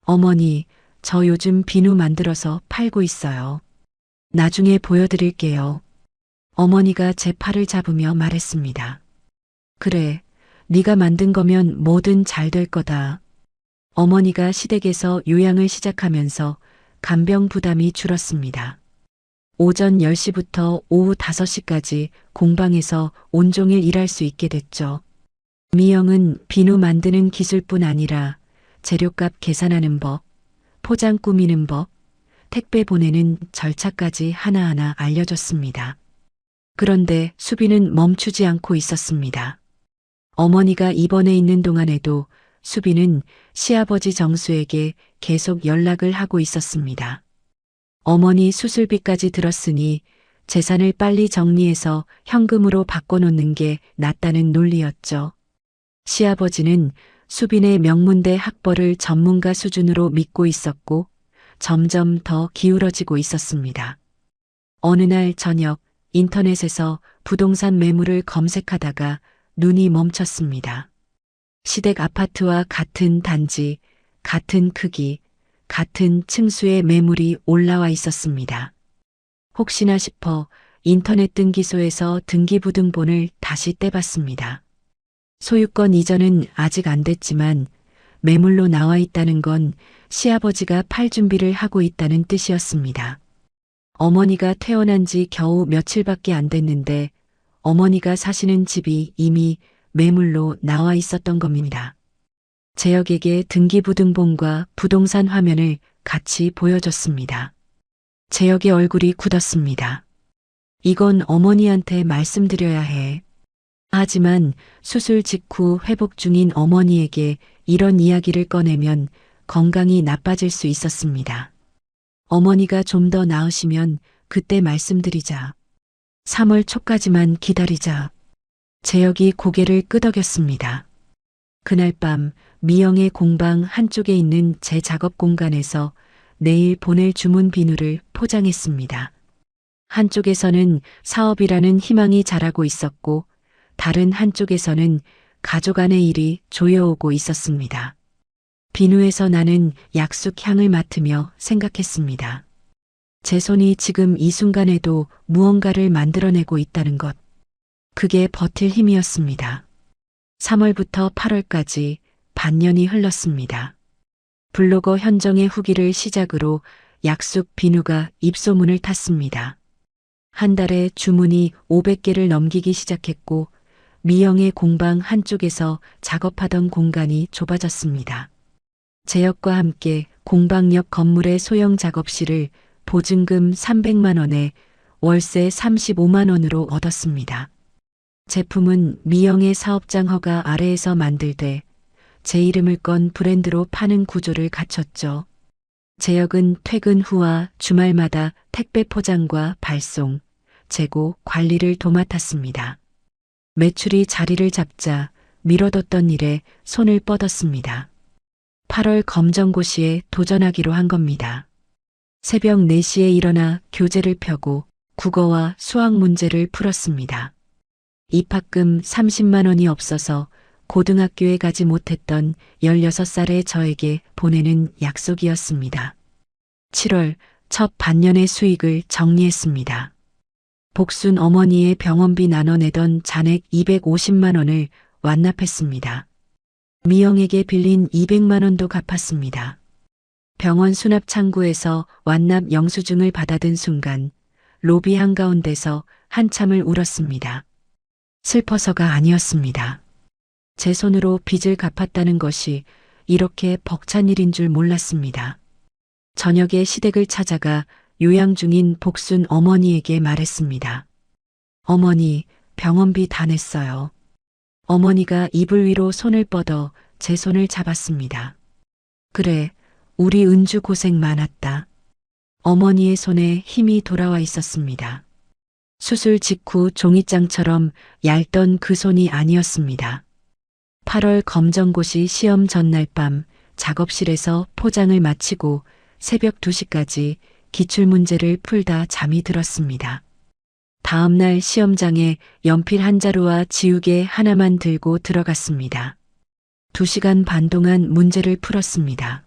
어머니, 저 요즘 비누 만들어서 팔고 있어요. 나중에 보여드릴게요. 어머니가 제 팔을 잡으며 말했습니다. 그래, 네가 만든 거면 뭐든 잘 될 거다. 어머니가 시댁에서 요양을 시작하면서 간병 부담이 줄었습니다. 오전 10시부터 오후 5시까지 공방에서 온종일 일할 수 있게 됐죠. 미영은 비누 만드는 기술뿐 아니라 재료값 계산하는 법, 포장 꾸미는 법, 택배 보내는 절차까지 하나하나 알려줬습니다. 그런데 수비는 멈추지 않고 있었습니다. 어머니가 입원해 있는 동안에도 수비는 시아버지 정수에게 계속 연락을 하고 있었습니다. 어머니 수술비까지 들었으니 재산을 빨리 정리해서 현금으로 바꿔놓는 게 낫다는 논리였죠. 시아버지는 수빈의 명문대 학벌을 전문가 수준으로 믿고 있었고 점점 더 기울어지고 있었습니다. 어느 날 저녁 인터넷에서 부동산 매물을 검색하다가 눈이 멈췄습니다. 시댁 아파트와 같은 단지, 같은 크기, 같은 층수의 매물이 올라와 있었습니다. 혹시나 싶어 인터넷 등기소에서 등기부등본을 다시 떼봤습니다. 소유권 이전은 아직 안 됐지만 매물로 나와 있다는 건 시아버지가 팔 준비를 하고 있다는 뜻이었습니다. 어머니가 퇴원한 지 겨우 며칠밖에 안 됐는데 어머니가 사시는 집이 이미 매물로 나와 있었던 겁니다. 재혁에게 등기부등본과 부동산 화면을 같이 보여줬습니다. 재혁의 얼굴이 굳었습니다. 이건 어머니한테 말씀드려야 해. 하지만 수술 직후 회복 중인 어머니에게 이런 이야기를 꺼내면 건강이 나빠질 수 있었습니다. 어머니가 좀 더 나으시면 그때 말씀드리자. 3월 초까지만 기다리자. 재혁이 고개를 끄덕였습니다. 그날 밤 미영의 공방 한쪽에 있는 제 작업 공간에서 내일 보낼 주문 비누를 포장했습니다. 한쪽에서는 사업이라는 희망이 자라고 있었고 다른 한쪽에서는 가족 안의 일이 조여오고 있었습니다. 비누에서 나는 약숙 향을 맡으며 생각했습니다. 제 손이 지금 이 순간에도 무언가를 만들어내고 있다는 것. 그게 버틸 힘이었습니다. 3월부터 8월까지 반년이 흘렀습니다. 블로거 현정의 후기를 시작으로 약숙 비누가 입소문을 탔습니다. 한 달에 주문이 500개를 넘기기 시작했고 미영의 공방 한쪽에서 작업하던 공간이 좁아졌습니다. 재혁과 함께 공방 옆 건물의 소형 작업실을 보증금 300만 원에 월세 35만 원으로 얻었습니다. 제품은 미영의 사업장 허가 아래에서 만들되 제 이름을 건 브랜드로 파는 구조를 갖췄죠. 재혁은 퇴근 후와 주말마다 택배 포장과 발송, 재고, 관리를 도맡았습니다. 매출이 자리를 잡자 미뤄뒀던 일에 손을 뻗었습니다. 8월 검정고시에 도전하기로 한 겁니다. 새벽 4시에 일어나 교재를 펴고 국어와 수학 문제를 풀었습니다. 입학금 30만 원이 없어서 고등학교에 가지 못했던 16살의 저에게 보내는 약속이었습니다. 7월 첫 반년의 수익을 정리했습니다. 복순 어머니의 병원비 나눠내던 잔액 250만 원을 완납했습니다. 미영에게 빌린 200만 원도 갚았습니다. 병원 수납 창구에서 완납 영수증을 받아든 순간 로비 한가운데서 한참을 울었습니다. 슬퍼서가 아니었습니다. 제 손으로 빚을 갚았다는 것이 이렇게 벅찬 일인 줄 몰랐습니다. 저녁에 시댁을 찾아가 요양 중인 복순 어머니에게 말했습니다. 어머니, 병원비 다 냈어요. 어머니가 이불 위로 손을 뻗어 제 손을 잡았습니다. 그래, 우리 은주 고생 많았다. 어머니의 손에 힘이 돌아와 있었습니다. 수술 직후 종이장처럼 얇던 그 손이 아니었습니다. 8월 검정고시 시험 전날 밤 작업실에서 포장을 마치고 새벽 2시까지 기출문제를 풀다 잠이 들었습니다. 다음 날 시험장에 연필 한 자루와 지우개 하나만 들고 들어갔습니다. 2시간 반 동안 문제를 풀었습니다.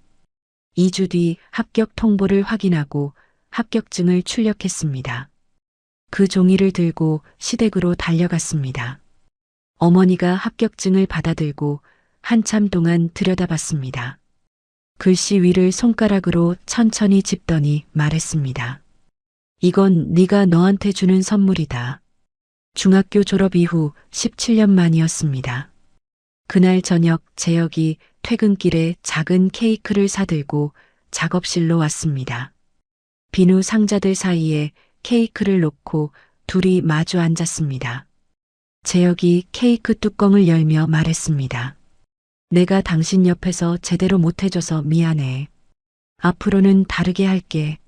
2주 뒤 합격 통보를 확인하고 합격증을 출력했습니다. 그 종이를 들고 시댁으로 달려갔습니다. 어머니가 합격증을 받아들고 한참 동안 들여다봤습니다. 글씨 위를 손가락으로 천천히 짚더니 말했습니다. 이건 네가 너한테 주는 선물이다. 중학교 졸업 이후 17년 만이었습니다. 그날 저녁 재혁이 퇴근길에 작은 케이크를 사들고 작업실로 왔습니다. 비누 상자들 사이에 케이크를 놓고 둘이 마주 앉았습니다. 재혁이 케이크 뚜껑을 열며 말했습니다. 내가 당신 옆에서 제대로 못해줘서 미안해. 앞으로는 다르게 할게.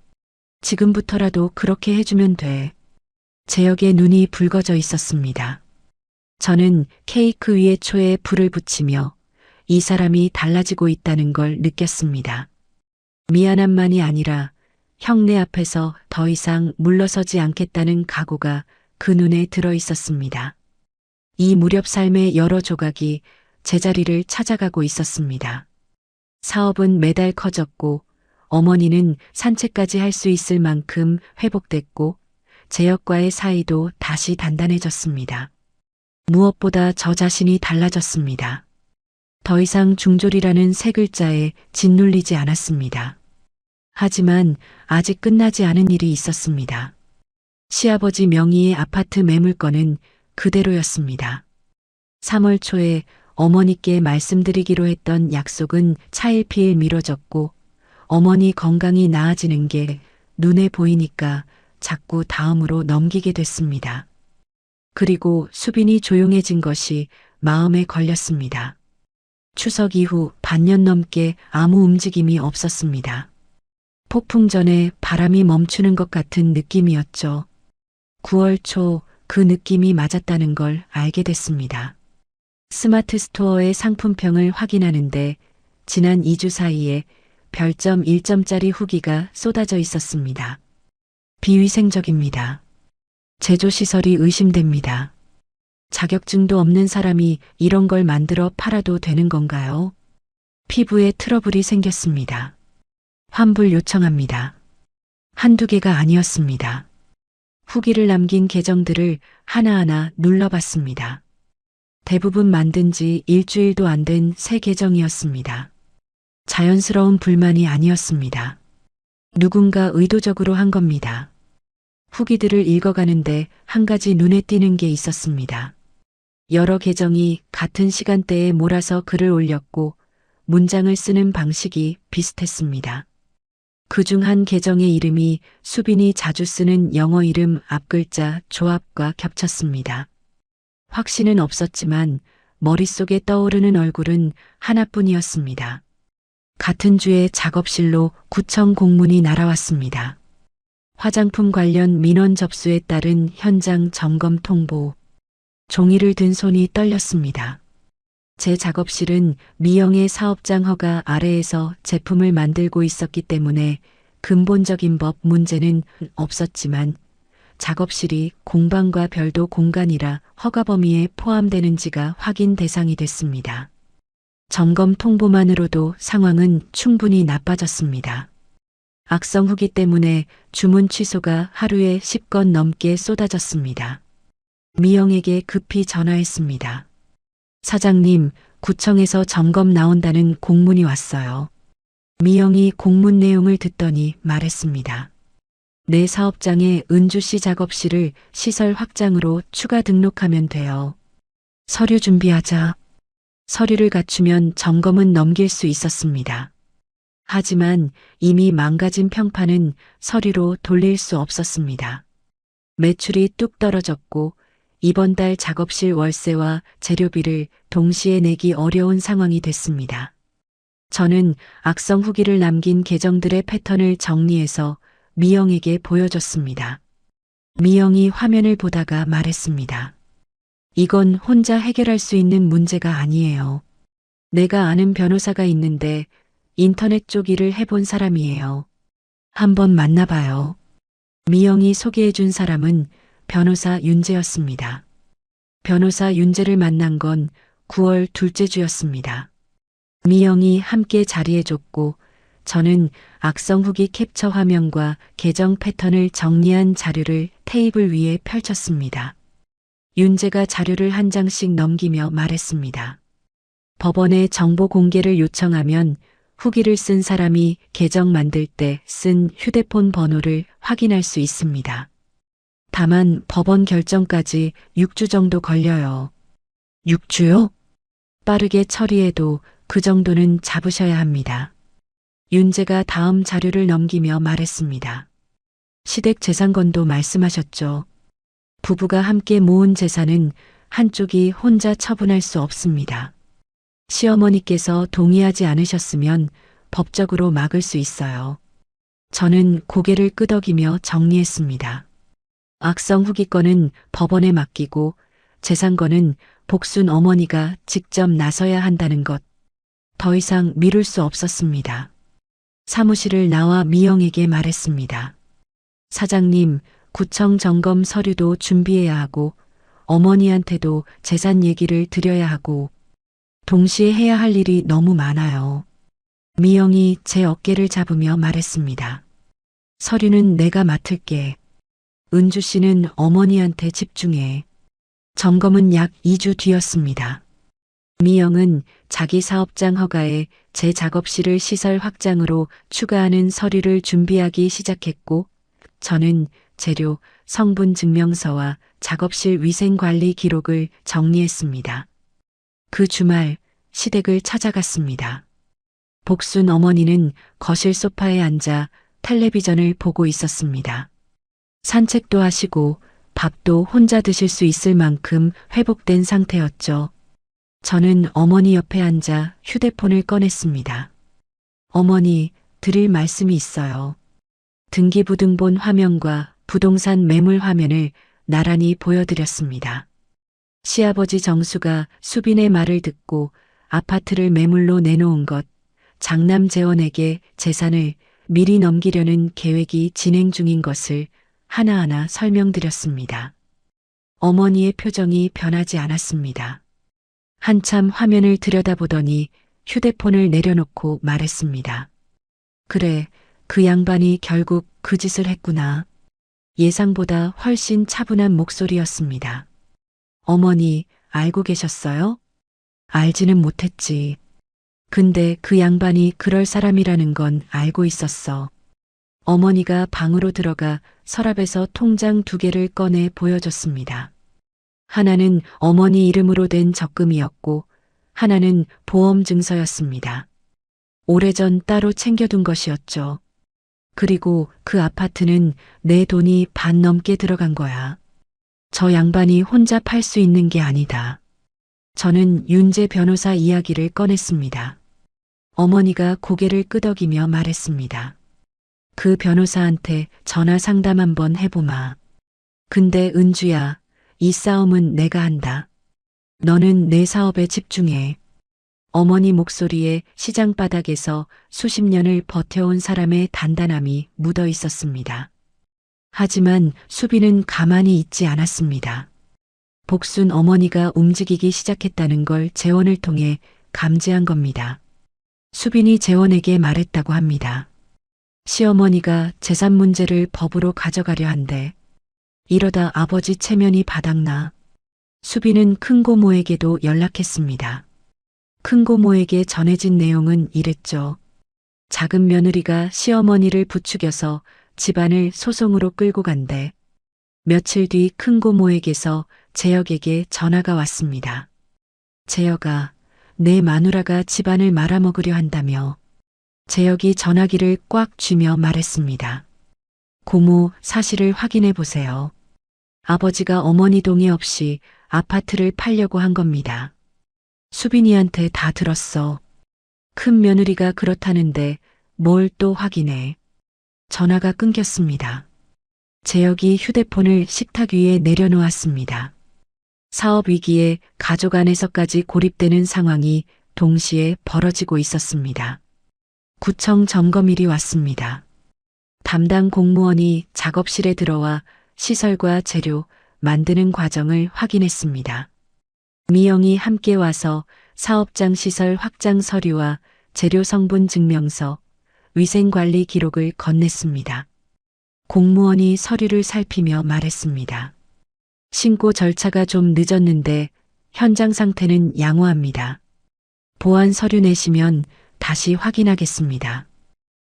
지금부터라도 그렇게 해주면 돼. 재혁의 눈이 붉어져 있었습니다. 저는 케이크 위에 초에 불을 붙이며 이 사람이 달라지고 있다는 걸 느꼈습니다. 미안함만이 아니라 형네 앞에서 더 이상 물러서지 않겠다는 각오가 그 눈에 들어 있었습니다. 이 무렵 삶의 여러 조각이 제자리를 찾아가고 있었습니다. 사업은 매달 커졌고 어머니는 산책까지 할 수 있을 만큼 회복됐고 재혁과의 사이도 다시 단단해졌습니다. 무엇보다 저 자신이 달라졌습니다. 더 이상 중졸이라는 세 글자에 짓눌리지 않았습니다. 하지만 아직 끝나지 않은 일이 있었습니다. 시아버지 명의의 아파트 매물건은 그대로였습니다. 3월 초에 어머니께 말씀드리기로 했던 약속은 차일피일 미뤄졌고 어머니 건강이 나아지는 게 눈에 보이니까 자꾸 다음으로 넘기게 됐습니다. 그리고 수빈이 조용해진 것이 마음에 걸렸습니다. 추석 이후 반년 넘게 아무 움직임이 없었습니다. 폭풍 전에 바람이 멈추는 것 같은 느낌이었죠. 9월 초 그 느낌이 맞았다는 걸 알게 됐습니다. 스마트 스토어의 상품평을 확인하는데 지난 2주 사이에 별점 1점짜리 후기가 쏟아져 있었습니다. 비위생적입니다. 제조시설이 의심됩니다. 자격증도 없는 사람이 이런 걸 만들어 팔아도 되는 건가요? 피부에 트러블이 생겼습니다. 환불 요청합니다. 한두 개가 아니었습니다. 후기를 남긴 계정들을 하나하나 눌러봤습니다. 대부분 만든 지 일주일도 안 된 새 계정이었습니다. 자연스러운 불만이 아니었습니다. 누군가 의도적으로 한 겁니다. 후기들을 읽어가는데 한 가지 눈에 띄는 게 있었습니다. 여러 계정이 같은 시간대에 몰아서 글을 올렸고 문장을 쓰는 방식이 비슷했습니다. 그중 한 계정의 이름이 수빈이 자주 쓰는 영어 이름 앞글자 조합과 겹쳤습니다. 확신은 없었지만 머릿속에 떠오르는 얼굴은 하나뿐이었습니다. 같은 주에 작업실로 구청 공문이 날아왔습니다. 화장품 관련 민원 접수에 따른 현장 점검 통보. 종이를 든 손이 떨렸습니다. 제 작업실은 미영의 사업장 허가 아래에서 제품을 만들고 있었기 때문에 근본적인 법 문제는 없었지만 작업실이 공방과 별도 공간이라 허가 범위에 포함되는지가 확인 대상이 됐습니다. 점검 통보만으로도 상황은 충분히 나빠졌습니다. 악성 후기 때문에 주문 취소가 하루에 10건 넘게 쏟아졌습니다. 미영에게 급히 전화했습니다. 사장님, 구청에서 점검 나온다는 공문이 왔어요. 미영이 공문 내용을 듣더니 말했습니다. 내 사업장에 은주씨 작업실을 시설 확장으로 추가 등록하면 돼요. 서류 준비하자. 서류를 갖추면 점검은 넘길 수 있었습니다. 하지만 이미 망가진 평판은 서류로 돌릴 수 없었습니다. 매출이 뚝 떨어졌고 이번 달 작업실 월세와 재료비를 동시에 내기 어려운 상황이 됐습니다. 저는 악성 후기를 남긴 계정들의 패턴을 정리해서 미영에게 보여줬습니다. 미영이 화면을 보다가 말했습니다. 이건 혼자 해결할 수 있는 문제가 아니에요. 내가 아는 변호사가 있는데 인터넷 쪽 일을 해본 사람이에요. 한번 만나봐요. 미영이 소개해준 사람은 변호사 윤재였습니다. 변호사 윤재를 만난 건 9월 둘째 주였습니다. 미영이 함께 자리해줬고 저는 악성 후기 캡처 화면과 계정 패턴을 정리한 자료를 테이블 위에 펼쳤습니다. 윤재가 자료를 한 장씩 넘기며 말했습니다. 법원에 정보 공개를 요청하면 후기를 쓴 사람이 계정 만들 때 쓴 휴대폰 번호를 확인할 수 있습니다. 다만 법원 결정까지 6주 정도 걸려요. 6주요? 빠르게 처리해도 그 정도는 잡으셔야 합니다. 윤재가 다음 자료를 넘기며 말했습니다. 시댁 재산권도 말씀하셨죠. 부부가 함께 모은 재산은 한쪽이 혼자 처분할 수 없습니다. 시어머니께서 동의하지 않으셨으면 법적으로 막을 수 있어요. 저는 고개를 끄덕이며 정리했습니다. 악성 후기권은 법원에 맡기고 재산권은 복순 어머니가 직접 나서야 한다는 것. 더 이상 미룰 수 없었습니다. 사무실을 나와 미영에게 말했습니다. 사장님, 구청 점검 서류도 준비해야 하고 어머니한테도 재산 얘기를 드려야 하고 동시에 해야 할 일이 너무 많아요. 미영이 제 어깨를 잡으며 말했습니다. 서류는 내가 맡을게. 은주 씨는 어머니한테 집중해. 점검은 약 2주 뒤였습니다. 미영은 자기 사업장 허가에 제 작업실을 시설 확장으로 추가하는 서류를 준비하기 시작했고, 저는 재료, 성분 증명서와 작업실 위생관리 기록을 정리했습니다. 그 주말 시댁을 찾아갔습니다. 복순 어머니는 거실 소파에 앉아 텔레비전을 보고 있었습니다. 산책도 하시고 밥도 혼자 드실 수 있을 만큼 회복된 상태였죠. 저는 어머니 옆에 앉아 휴대폰을 꺼냈습니다. 어머니, 드릴 말씀이 있어요. 등기부등본 화면과 부동산 매물 화면을 나란히 보여드렸습니다. 시아버지 정수가 수빈의 말을 듣고 아파트를 매물로 내놓은 것, 장남 재원에게 재산을 미리 넘기려는 계획이 진행 중인 것을 하나하나 설명드렸습니다. 어머니의 표정이 변하지 않았습니다. 한참 화면을 들여다보더니 휴대폰을 내려놓고 말했습니다. 그래, 그 양반이 결국 그 짓을 했구나. 예상보다 훨씬 차분한 목소리였습니다. 어머니, 알고 계셨어요? 알지는 못했지. 근데 그 양반이 그럴 사람이라는 건 알고 있었어. 어머니가 방으로 들어가 서랍에서 통장 2개를 꺼내 보여줬습니다. 하나는 어머니 이름으로 된 적금이었고, 하나는 보험 증서였습니다. 오래전 따로 챙겨둔 것이었죠. 그리고 그 아파트는 내 돈이 반 넘게 들어간 거야. 저 양반이 혼자 팔 수 있는 게 아니다. 저는 윤재 변호사 이야기를 꺼냈습니다. 어머니가 고개를 끄덕이며 말했습니다. 그 변호사한테 전화 상담 한번 해보마. 근데 은주야, 이 싸움은 내가 한다. 너는 내 사업에 집중해. 어머니 목소리에 시장 바닥에서 수십 년을 버텨온 사람의 단단함이 묻어 있었습니다. 하지만 수빈은 가만히 있지 않았습니다. 복순 어머니가 움직이기 시작했다는 걸 재원을 통해 감지한 겁니다. 수빈이 재원에게 말했다고 합니다. 시어머니가 재산 문제를 법으로 가져가려 한대. 이러다 아버지 체면이 바닥나. 수빈은 큰고모에게도 연락했습니다. 큰고모에게 전해진 내용은 이랬죠. 작은 며느리가 시어머니를 부추겨서 집안을 소송으로 끌고 간대. 며칠 뒤 큰고모에게서 재혁에게 전화가 왔습니다. 재혁아, 내 마누라가 집안을 말아먹으려 한다며. 재혁이 전화기를 꽉 쥐며 말했습니다. 고모, 사실을 확인해 보세요. 아버지가 어머니 동의 없이 아파트를 팔려고 한 겁니다. 수빈이한테 다 들었어. 큰 며느리가 그렇다는데 뭘 또 확인해. 전화가 끊겼습니다. 재혁이 휴대폰을 식탁 위에 내려놓았습니다. 사업 위기에 가족 안에서까지 고립되는 상황이 동시에 벌어지고 있었습니다. 구청 점검일이 왔습니다. 담당 공무원이 작업실에 들어와 시설과 재료, 만드는 과정을 확인했습니다. 미영이 함께 와서 사업장 시설 확장 서류와 재료 성분 증명서, 위생관리 기록을 건넸습니다. 공무원이 서류를 살피며 말했습니다. 신고 절차가 좀 늦었는데 현장 상태는 양호합니다. 보안 서류 내시면 다시 확인하겠습니다.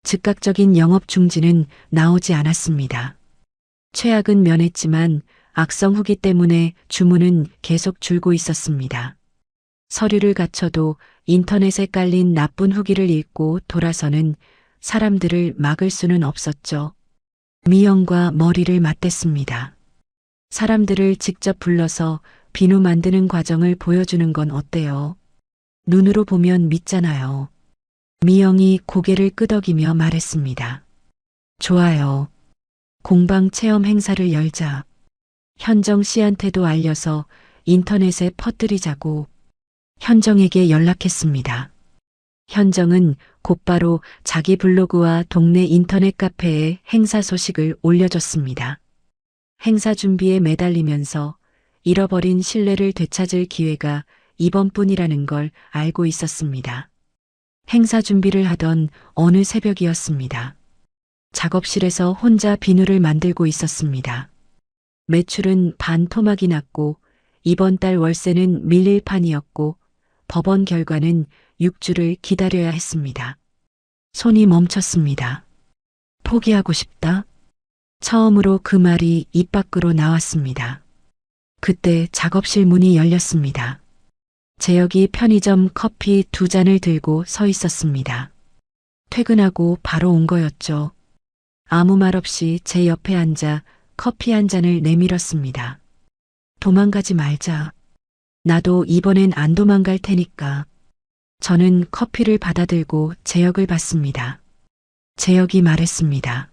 즉각적인 영업 중지는 나오지 않았습니다. 최악은 면했지만 악성 후기 때문에 주문은 계속 줄고 있었습니다. 서류를 갖춰도 인터넷에 깔린 나쁜 후기를 읽고 돌아서는 사람들을 막을 수는 없었죠. 미영과 머리를 맞댔습니다. 사람들을 직접 불러서 비누 만드는 과정을 보여주는 건 어때요? 눈으로 보면 믿잖아요. 미영이 고개를 끄덕이며 말했습니다. 좋아요. 공방 체험 행사를 열자. 현정 씨한테도 알려서 인터넷에 퍼뜨리자고. 현정에게 연락했습니다. 현정은 곧바로 자기 블로그와 동네 인터넷 카페에 행사 소식을 올려줬습니다. 행사 준비에 매달리면서 잃어버린 신뢰를 되찾을 기회가 이번뿐이라는 걸 알고 있었습니다. 행사 준비를 하던 어느 새벽이었습니다. 작업실에서 혼자 비누를 만들고 있었습니다. 매출은 반토막이 났고 이번 달 월세는 밀릴 판이었고 법원 결과는 6주를 기다려야 했습니다. 손이 멈췄습니다. 포기하고 싶다? 처음으로 그 말이 입 밖으로 나왔습니다. 그때 작업실 문이 열렸습니다. 재혁이 편의점 커피 2잔을 들고 서 있었습니다. 퇴근하고 바로 온 거였죠. 아무 말 없이 제 옆에 앉아 커피 한 잔을 내밀었습니다. 도망가지 말자. 나도 이번엔 안 도망갈 테니까. 저는 커피를 받아들고 재혁을 봤습니다. 재혁이 말했습니다.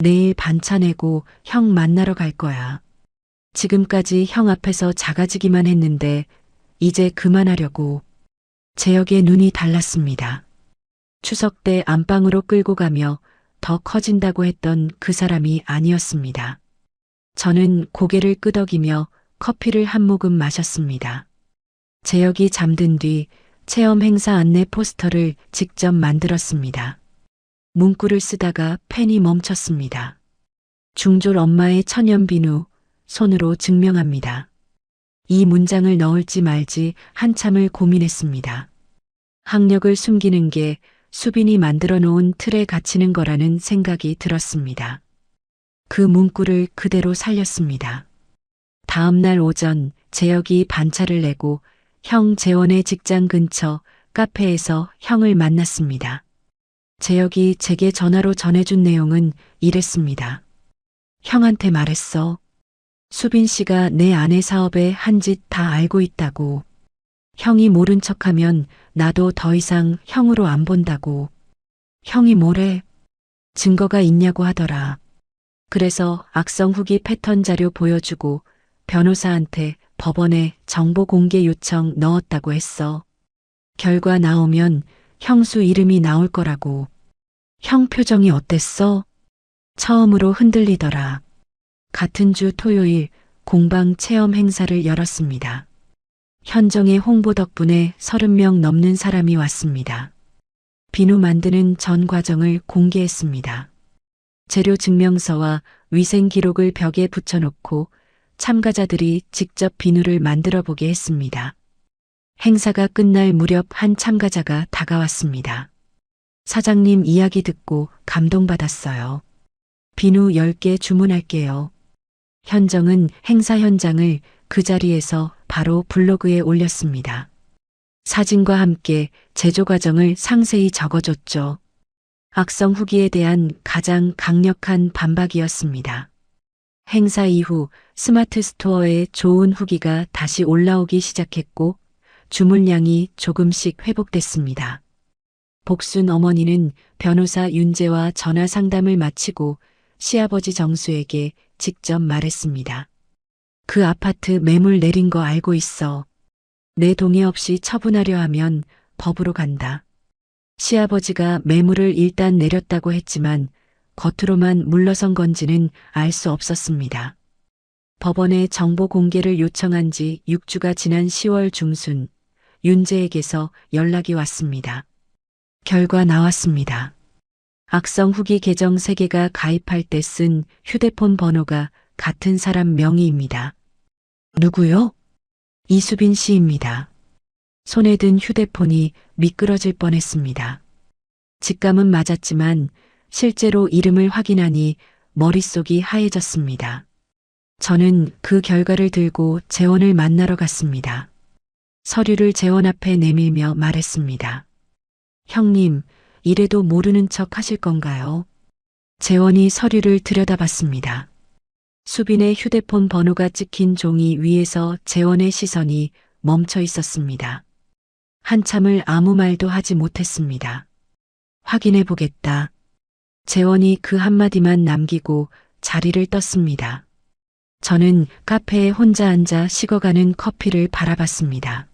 내일 반차 내고 형 만나러 갈 거야. 지금까지 형 앞에서 작아지기만 했는데 이제 그만하려고. 재혁의 눈이 달랐습니다. 추석 때 안방으로 끌고 가며 더 커진다고 했던 그 사람이 아니었습니다. 저는 고개를 끄덕이며 커피를 한 모금 마셨습니다. 재혁이 잠든 뒤 체험 행사 안내 포스터를 직접 만들었습니다. 문구를 쓰다가 펜이 멈췄습니다. 중졸 엄마의 천연 비누, 손으로 증명합니다. 이 문장을 넣을지 말지 한참을 고민했습니다. 학력을 숨기는 게 수빈이 만들어 놓은 틀에 갇히는 거라는 생각이 들었습니다. 그 문구를 그대로 살렸습니다. 다음 날 오전 재혁이 반차를 내고 형 재원의 직장 근처 카페에서 형을 만났습니다. 재혁이 제게 전화로 전해준 내용은 이랬습니다. 형한테 말했어. 수빈 씨가 내 아내 사업에 한 짓 다 알고 있다고. 형이 모른 척하면 나도 더 이상 형으로 안 본다고. 형이 뭐래? 증거가 있냐고 하더라. 그래서 악성 후기 패턴 자료 보여주고 변호사한테 법원에 정보 공개 요청 넣었다고 했어. 결과 나오면 형수 이름이 나올 거라고. 형 표정이 어땠어? 처음으로 흔들리더라. 같은 주 토요일 공방 체험 행사를 열었습니다. 현정의 홍보 덕분에 30명 넘는 사람이 왔습니다. 비누 만드는 전 과정을 공개했습니다. 재료 증명서와 위생 기록을 벽에 붙여놓고 참가자들이 직접 비누를 만들어 보게 했습니다. 행사가 끝날 무렵 한 참가자가 다가왔습니다. 사장님 이야기 듣고 감동받았어요. 비누 10개 주문할게요. 현정은 행사 현장을 그 자리에서 바로 블로그에 올렸습니다. 사진과 함께 제조 과정을 상세히 적어줬죠. 악성 후기에 대한 가장 강력한 반박이었습니다. 행사 이후 스마트 스토어에 좋은 후기가 다시 올라오기 시작했고 주문량이 조금씩 회복됐습니다. 복순 어머니는 변호사 윤재와 전화 상담을 마치고 시아버지 정수에게 직접 말했습니다. 그 아파트 매물 내린 거 알고 있어. 내 동의 없이 처분하려 하면 법으로 간다. 시아버지가 매물을 일단 내렸다고 했지만 겉으로만 물러선 건지는 알 수 없었습니다. 법원에 정보 공개를 요청한 지 6주가 지난 10월 중순 윤재에게서 연락이 왔습니다. 결과 나왔습니다. 악성 후기 계정 3개가 가입할 때 쓴 휴대폰 번호가 같은 사람 명의입니다. 누구요? 이수빈 씨입니다. 손에 든 휴대폰이 미끄러질 뻔했습니다. 직감은 맞았지만 실제로 이름을 확인하니 머릿속이 하얘졌습니다. 저는 그 결과를 들고 재원을 만나러 갔습니다. 서류를 재원 앞에 내밀며 말했습니다. 형님, 이래도 모르는 척 하실 건가요? 재원이 서류를 들여다봤습니다. 수빈의 휴대폰 번호가 찍힌 종이 위에서 재원의 시선이 멈춰 있었습니다. 한참을 아무 말도 하지 못했습니다. 확인해 보겠다. 재원이 그 한마디만 남기고 자리를 떴습니다. 저는 카페에 혼자 앉아 식어가는 커피를 바라봤습니다.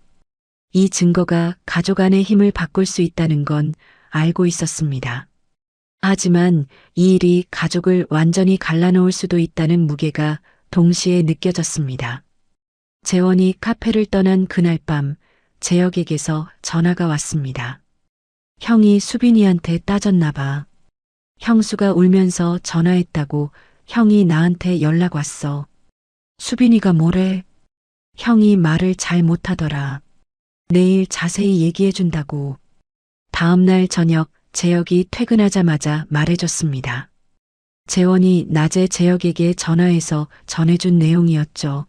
이 증거가 가족 안의 힘을 바꿀 수 있다는 건 알고 있었습니다. 하지만 이 일이 가족을 완전히 갈라놓을 수도 있다는 무게가 동시에 느껴졌습니다. 재원이 카페를 떠난 그날 밤 재혁에게서 전화가 왔습니다. 형이 수빈이한테 따졌나 봐. 형수가 울면서 전화했다고 형이 나한테 연락 왔어. 수빈이가 뭐래? 형이 말을 잘 못하더라. 내일 자세히 얘기해준다고. 다음날 저녁 재혁이 퇴근하자마자 말해줬습니다. 재원이 낮에 재혁에게 전화해서 전해준 내용이었죠.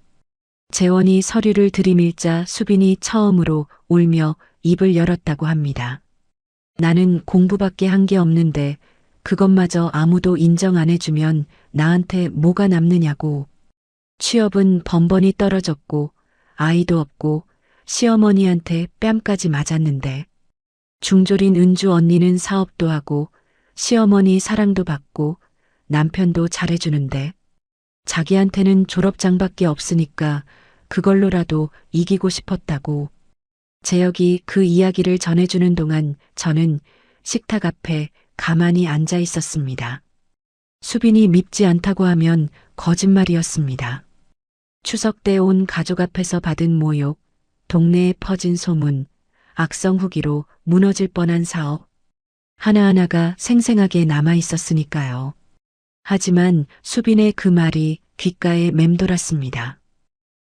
재원이 서류를 들이밀자 수빈이 처음으로 울며 입을 열었다고 합니다. 나는 공부밖에 한 게 없는데 그것마저 아무도 인정 안 해주면 나한테 뭐가 남느냐고. 취업은 번번이 떨어졌고 아이도 없고 시어머니한테 뺨까지 맞았는데 중졸인 은주 언니는 사업도 하고 시어머니 사랑도 받고 남편도 잘해주는데 자기한테는 졸업장밖에 없으니까 그걸로라도 이기고 싶었다고. 재혁이 그 이야기를 전해주는 동안 저는 식탁 앞에 가만히 앉아 있었습니다. 수빈이 밉지 않다고 하면 거짓말이었습니다. 추석 때 온 가족 앞에서 받은 모욕, 동네에 퍼진 소문, 악성 후기로 무너질 뻔한 사업. 하나하나가 생생하게 남아 있었으니까요. 하지만 수빈의 그 말이 귓가에 맴돌았습니다.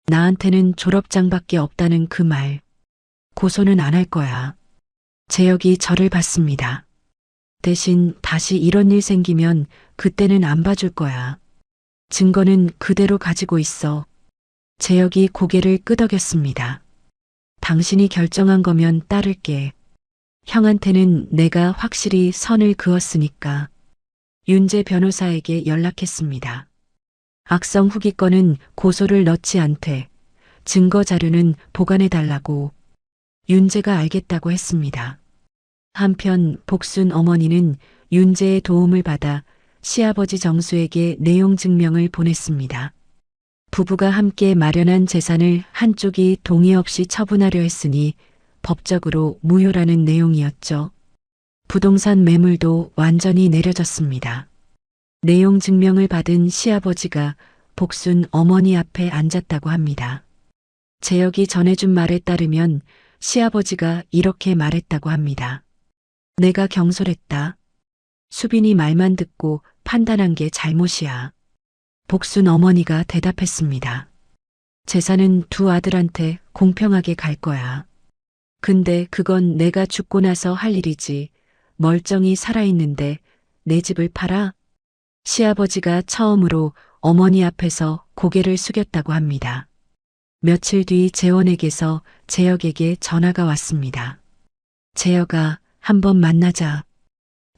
나한테는 졸업장밖에 없다는 그 말. 고소는 안 할 거야. 재혁이 저를 봤습니다. 대신 다시 이런 일 생기면 그때는 안 봐줄 거야. 증거는 그대로 가지고 있어. 재혁이 고개를 끄덕였습니다. 당신이 결정한 거면 따를게. 형한테는 내가 확실히 선을 그었으니까. 윤재 변호사에게 연락했습니다. 악성 후기 건은 고소를 넣지 않되 증거 자료는 보관해달라고. 윤재가 알겠다고 했습니다. 한편 복순 어머니는 윤재의 도움을 받아 시아버지 정수에게 내용 증명을 보냈습니다. 부부가 함께 마련한 재산을 한쪽이 동의 없이 처분하려 했으니 법적으로 무효라는 내용이었죠. 부동산 매물도 완전히 내려졌습니다. 내용 증명을 받은 시아버지가 복순 어머니 앞에 앉았다고 합니다. 재혁이 전해준 말에 따르면 시아버지가 이렇게 말했다고 합니다. 내가 경솔했다. 수빈이 말만 듣고 판단한 게 잘못이야. 복순 어머니가 대답했습니다. 재산은 두 아들한테 공평하게 갈 거야. 근데 그건 내가 죽고 나서 할 일이지. 멀쩡히 살아있는데 내 집을 팔아? 시아버지가 처음으로 어머니 앞에서 고개를 숙였다고 합니다. 며칠 뒤 재원에게서 재혁에게 전화가 왔습니다. 재혁아, 한번 만나자.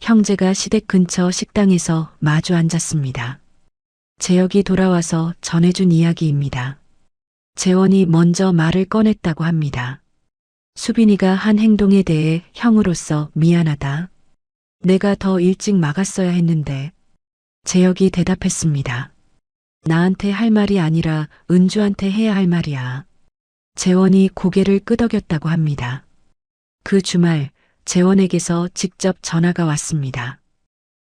형제가 시댁 근처 식당에서 마주 앉았습니다. 재혁이 돌아와서 전해준 이야기입니다. 재원이 먼저 말을 꺼냈다고 합니다. 수빈이가 한 행동에 대해 형으로서 미안하다. 내가 더 일찍 막았어야 했는데. 재혁이 대답했습니다. 나한테 할 말이 아니라 은주한테 해야 할 말이야. 재원이 고개를 끄덕였다고 합니다. 그 주말 재원에게서 직접 전화가 왔습니다.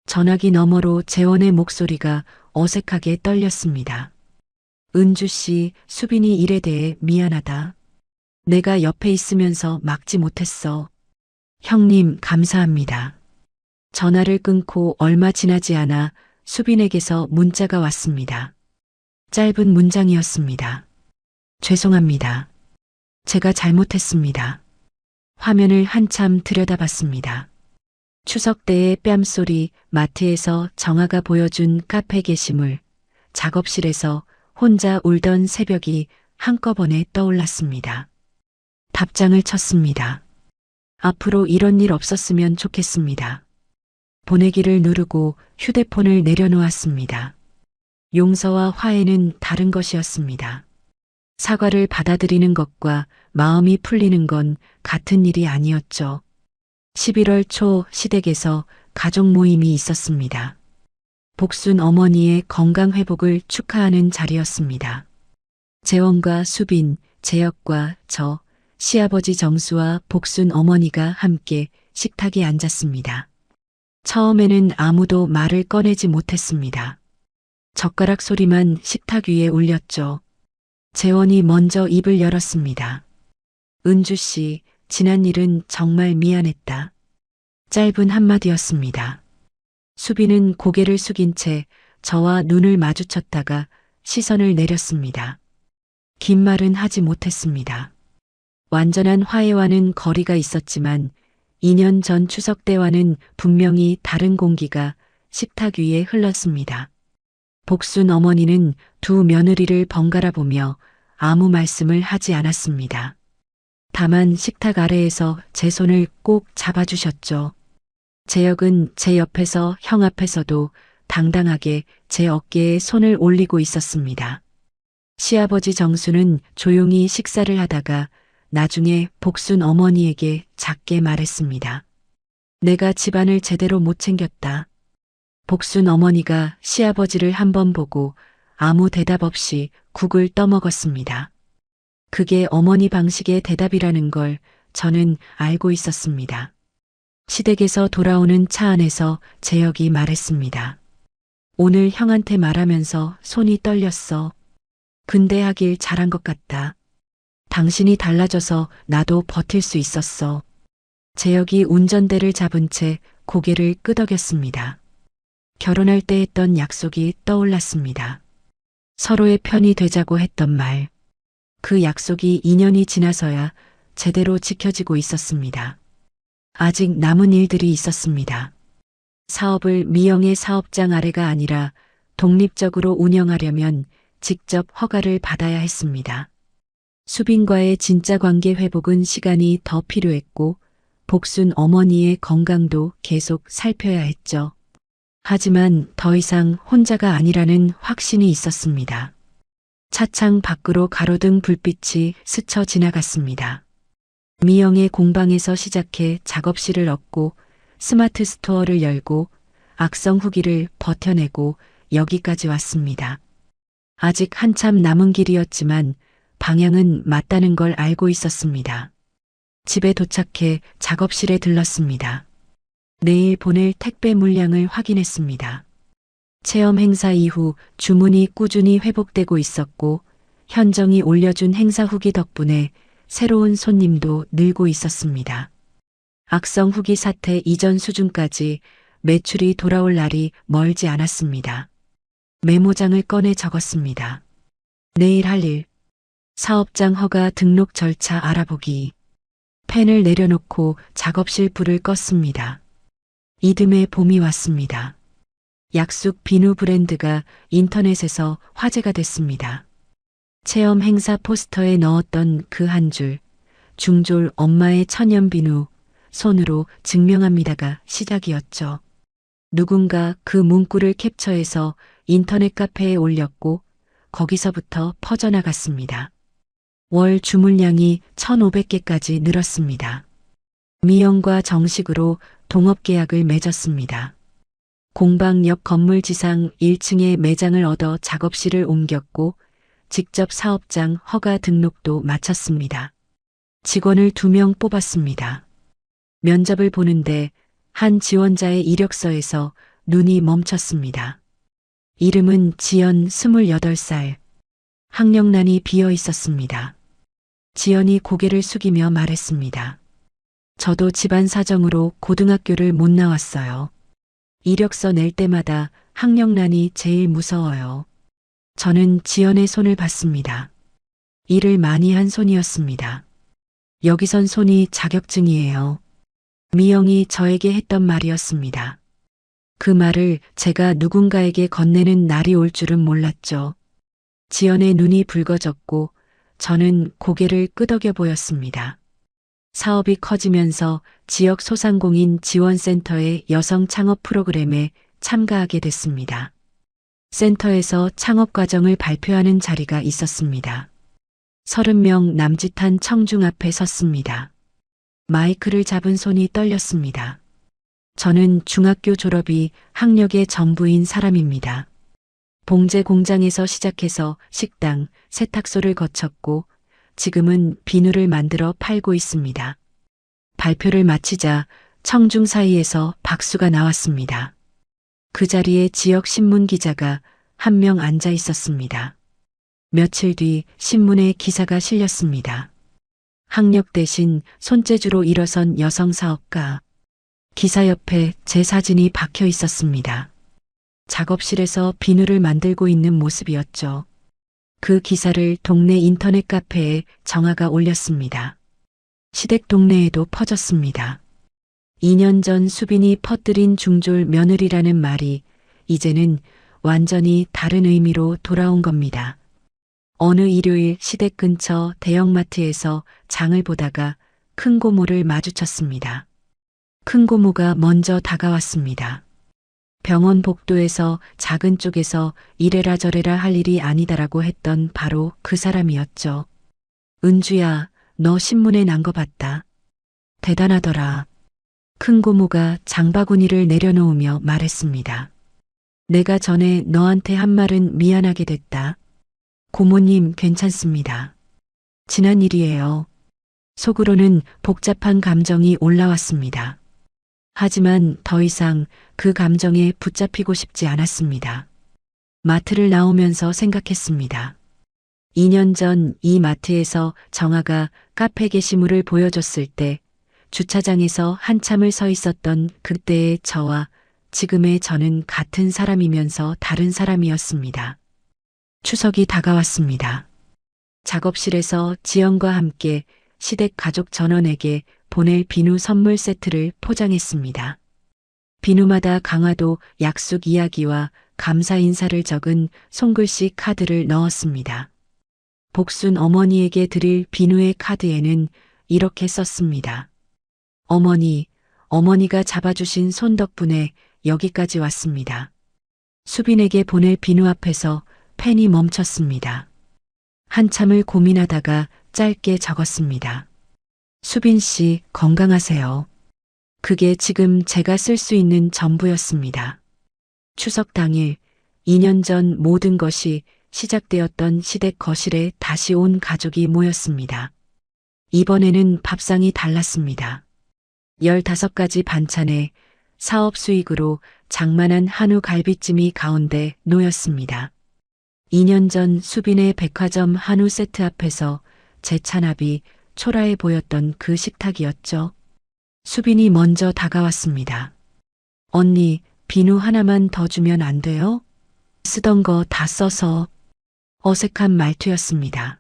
전화기 너머로 재원의 목소리가 어색하게 떨렸습니다. 은주 씨, 수빈이 일에 대해 미안하다. 내가 옆에 있으면서 막지 못했어. 형님, 감사합니다. 전화를 끊고 얼마 지나지 않아 수빈에게서 문자가 왔습니다. 짧은 문장이었습니다. 죄송합니다. 제가 잘못했습니다. 화면을 한참 들여다봤습니다. 추석 때의 뺨소리, 마트에서 정아가 보여준 카페 게시물, 작업실에서 혼자 울던 새벽이 한꺼번에 떠올랐습니다. 답장을 쳤습니다. 앞으로 이런 일 없었으면 좋겠습니다. 보내기를 누르고 휴대폰을 내려놓았습니다. 용서와 화해는 다른 것이었습니다. 사과를 받아들이는 것과 마음이 풀리는 건 같은 일이 아니었죠. 11월 초 시댁에서 가족 모임이 있었습니다. 복순 어머니의 건강 회복을 축하하는 자리였습니다. 재원과 수빈, 재혁과 저, 시아버지 정수와 복순 어머니가 함께 식탁에 앉았습니다. 처음에는 아무도 말을 꺼내지 못했습니다. 젓가락 소리만 식탁 위에 울렸죠. 재원이 먼저 입을 열었습니다. 은주 씨, 지난 일은 정말 미안했다. 짧은 한마디였습니다. 수빈은 고개를 숙인 채 저와 눈을 마주쳤다가 시선을 내렸습니다. 긴 말은 하지 못했습니다. 완전한 화해와는 거리가 있었지만 2년 전 추석 때와는 분명히 다른 공기가 식탁 위에 흘렀습니다. 복순 어머니는 두 며느리를 번갈아 보며 아무 말씀을 하지 않았습니다. 다만 식탁 아래에서 제 손을 꼭 잡아주셨죠. 재혁은 제 옆에서 형 앞에서도 당당하게 제 어깨에 손을 올리고 있었습니다. 시아버지 정수는 조용히 식사를 하다가 나중에 복순 어머니에게 작게 말했습니다. 내가 집안을 제대로 못 챙겼다. 복순 어머니가 시아버지를 한번 보고 아무 대답 없이 국을 떠먹었습니다. 그게 어머니 방식의 대답이라는 걸 저는 알고 있었습니다. 시댁에서 돌아오는 차 안에서 재혁이 말했습니다. 오늘 형한테 말하면서 손이 떨렸어. 근데 하길 잘한 것 같다. 당신이 달라져서 나도 버틸 수 있었어. 재혁이 운전대를 잡은 채 고개를 끄덕였습니다. 결혼할 때 했던 약속이 떠올랐습니다. 서로의 편이 되자고 했던 말. 그 약속이 2년이 지나서야 제대로 지켜지고 있었습니다. 아직 남은 일들이 있었습니다. 사업을 미영의 사업장 아래가 아니라 독립적으로 운영하려면 직접 허가를 받아야 했습니다. 수빈과의 진짜 관계 회복은 시간이 더 필요했고 복순 어머니의 건강도 계속 살펴야 했죠. 하지만 더 이상 혼자가 아니라는 확신이 있었습니다. 차창 밖으로 가로등 불빛이 스쳐 지나갔습니다. 미영의 공방에서 시작해 작업실을 얻고 스마트 스토어를 열고 악성 후기를 버텨내고 여기까지 왔습니다. 아직 한참 남은 길이었지만 방향은 맞다는 걸 알고 있었습니다. 집에 도착해 작업실에 들렀습니다. 내일 보낼 택배 물량을 확인했습니다. 체험 행사 이후 주문이 꾸준히 회복되고 있었고 현정이 올려준 행사 후기 덕분에 새로운 손님도 늘고 있었습니다. 악성 후기 사태 이전 수준까지 매출이 돌아올 날이 멀지 않았습니다. 메모장을 꺼내 적었습니다. 내일 할 일, 사업장 허가 등록 절차 알아보기. 펜을 내려놓고 작업실 불을 껐습니다. 이듬해 봄이 왔습니다. 약숙 비누 브랜드가 인터넷에서 화제가 됐습니다. 체험 행사 포스터에 넣었던 그 한 줄, 중졸 엄마의 천연 비누, 손으로 증명합니다가 시작이었죠. 누군가 그 문구를 캡처해서 인터넷 카페에 올렸고 거기서부터 퍼져나갔습니다. 월 주문량이 1,500개까지 늘었습니다. 미영과 정식으로 동업계약을 맺었습니다. 공방 옆 건물 지상 1층에 매장을 얻어 작업실을 옮겼고 직접 사업장 허가 등록도 마쳤습니다. 직원을 2명 뽑았습니다. 면접을 보는데 한 지원자의 이력서에서 눈이 멈췄습니다. 이름은 지연 28살. 학력란이 비어 있었습니다. 지연이 고개를 숙이며 말했습니다. 저도 집안 사정으로 고등학교를 못 나왔어요. 이력서 낼 때마다 학력란이 제일 무서워요. 저는 지연의 손을 봤습니다. 일을 많이 한 손이었습니다. 여기선 손이 자격증이에요. 미영이 저에게 했던 말이었습니다. 그 말을 제가 누군가에게 건네는 날이 올 줄은 몰랐죠. 지연의 눈이 붉어졌고 저는 고개를 끄덕여 보였습니다. 사업이 커지면서 지역 소상공인 지원센터의 여성 창업 프로그램에 참가하게 됐습니다. 센터에서 창업 과정을 발표하는 자리가 있었습니다. 30명 남짓한 청중 앞에 섰습니다. 마이크를 잡은 손이 떨렸습니다. 저는 중학교 졸업이 학력의 전부인 사람입니다. 봉제 공장에서 시작해서 식당, 세탁소를 거쳤고 지금은 비누를 만들어 팔고 있습니다. 발표를 마치자 청중 사이에서 박수가 나왔습니다. 그 자리에 지역 신문 기자가 한 명 앉아 있었습니다. 며칠 뒤 신문에 기사가 실렸습니다. 학력 대신 손재주로 일어선 여성 사업가. 기사 옆에 제 사진이 박혀 있었습니다. 작업실에서 비누를 만들고 있는 모습이었죠. 그 기사를 동네 인터넷 카페에 정아가 올렸습니다. 시댁 동네에도 퍼졌습니다. 2년 전 수빈이 퍼뜨린 중졸 며느리라는 말이 이제는 완전히 다른 의미로 돌아온 겁니다. 어느 일요일 시댁 근처 대형마트에서 장을 보다가 큰 고모를 마주쳤습니다. 큰 고모가 먼저 다가왔습니다. 병원 복도에서 작은 쪽에서 이래라 저래라 할 일이 아니다라고 했던 바로 그 사람이었죠. 은주야, 너 신문에 난 거 봤다. 대단하더라. 큰 고모가 장바구니를 내려놓으며 말했습니다. 내가 전에 너한테 한 말은 미안하게 됐다. 고모님 괜찮습니다. 지난 일이에요. 속으로는 복잡한 감정이 올라왔습니다. 하지만 더 이상 그 감정에 붙잡히고 싶지 않았습니다. 마트를 나오면서 생각했습니다. 2년 전 이 마트에서 정아가 카페 게시물을 보여줬을 때 주차장에서 한참을 서 있었던 그때의 저와 지금의 저는 같은 사람이면서 다른 사람이었습니다. 추석이 다가왔습니다. 작업실에서 지영과 함께 시댁 가족 전원에게 보낼 비누 선물 세트를 포장했습니다. 비누마다 강화도 약속 이야기와 감사 인사를 적은 손글씨 카드를 넣었습니다. 복순 어머니에게 드릴 비누의 카드에는 이렇게 썼습니다. 어머니가 잡아주신 손 덕분에 여기까지 왔습니다. 수빈에게 보낼 비누 앞에서 펜이 멈췄습니다. 한참을 고민하다가 짧게 적었습니다. 수빈 씨 건강하세요. 그게 지금 제가 쓸 수 있는 전부였습니다. 추석 당일 2년 전 모든 것이 시작되었던 시댁 거실에 다시 온 가족이 모였습니다. 이번에는 밥상이 달랐습니다. 15가지 반찬에 사업 수익으로 장만한 한우 갈비찜이 가운데 놓였습니다. 2년 전 수빈의 백화점 한우 세트 앞에서 제 찬압이 초라해 보였던 그 식탁이었죠. 수빈이 먼저 다가왔습니다. 언니, 비누 하나만 더 주면 안 돼요? 쓰던 거 다 써서. 어색한 말투였습니다.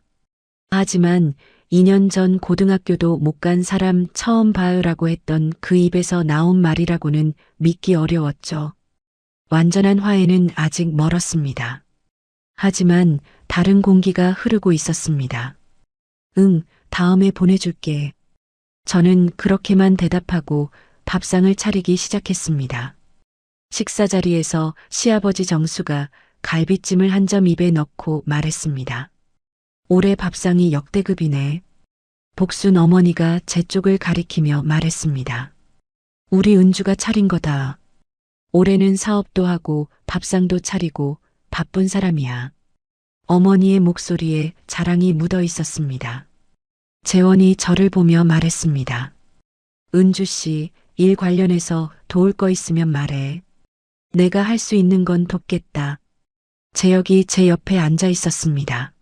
하지만 2년 전 고등학교도 못 간 사람 처음 봐요라고 했던 그 입에서 나온 말이라고는 믿기 어려웠죠. 완전한 화해는 아직 멀었습니다. 하지만 다른 공기가 흐르고 있었습니다. 응, 다음에 보내줄게. 저는 그렇게만 대답하고 밥상을 차리기 시작했습니다. 식사 자리에서 시아버지 정수가 갈비찜을 한 점 입에 넣고 말했습니다. 올해 밥상이 역대급이네. 복순 어머니가 제 쪽을 가리키며 말했습니다. 우리 은주가 차린 거다. 올해는 사업도 하고 밥상도 차리고 바쁜 사람이야. 어머니의 목소리에 자랑이 묻어 있었습니다. 재원이 저를 보며 말했습니다. 은주 씨, 일 관련해서 도울 거 있으면 말해. 내가 할 수 있는 건 돕겠다. 재혁이 제 옆에 앉아 있었습니다.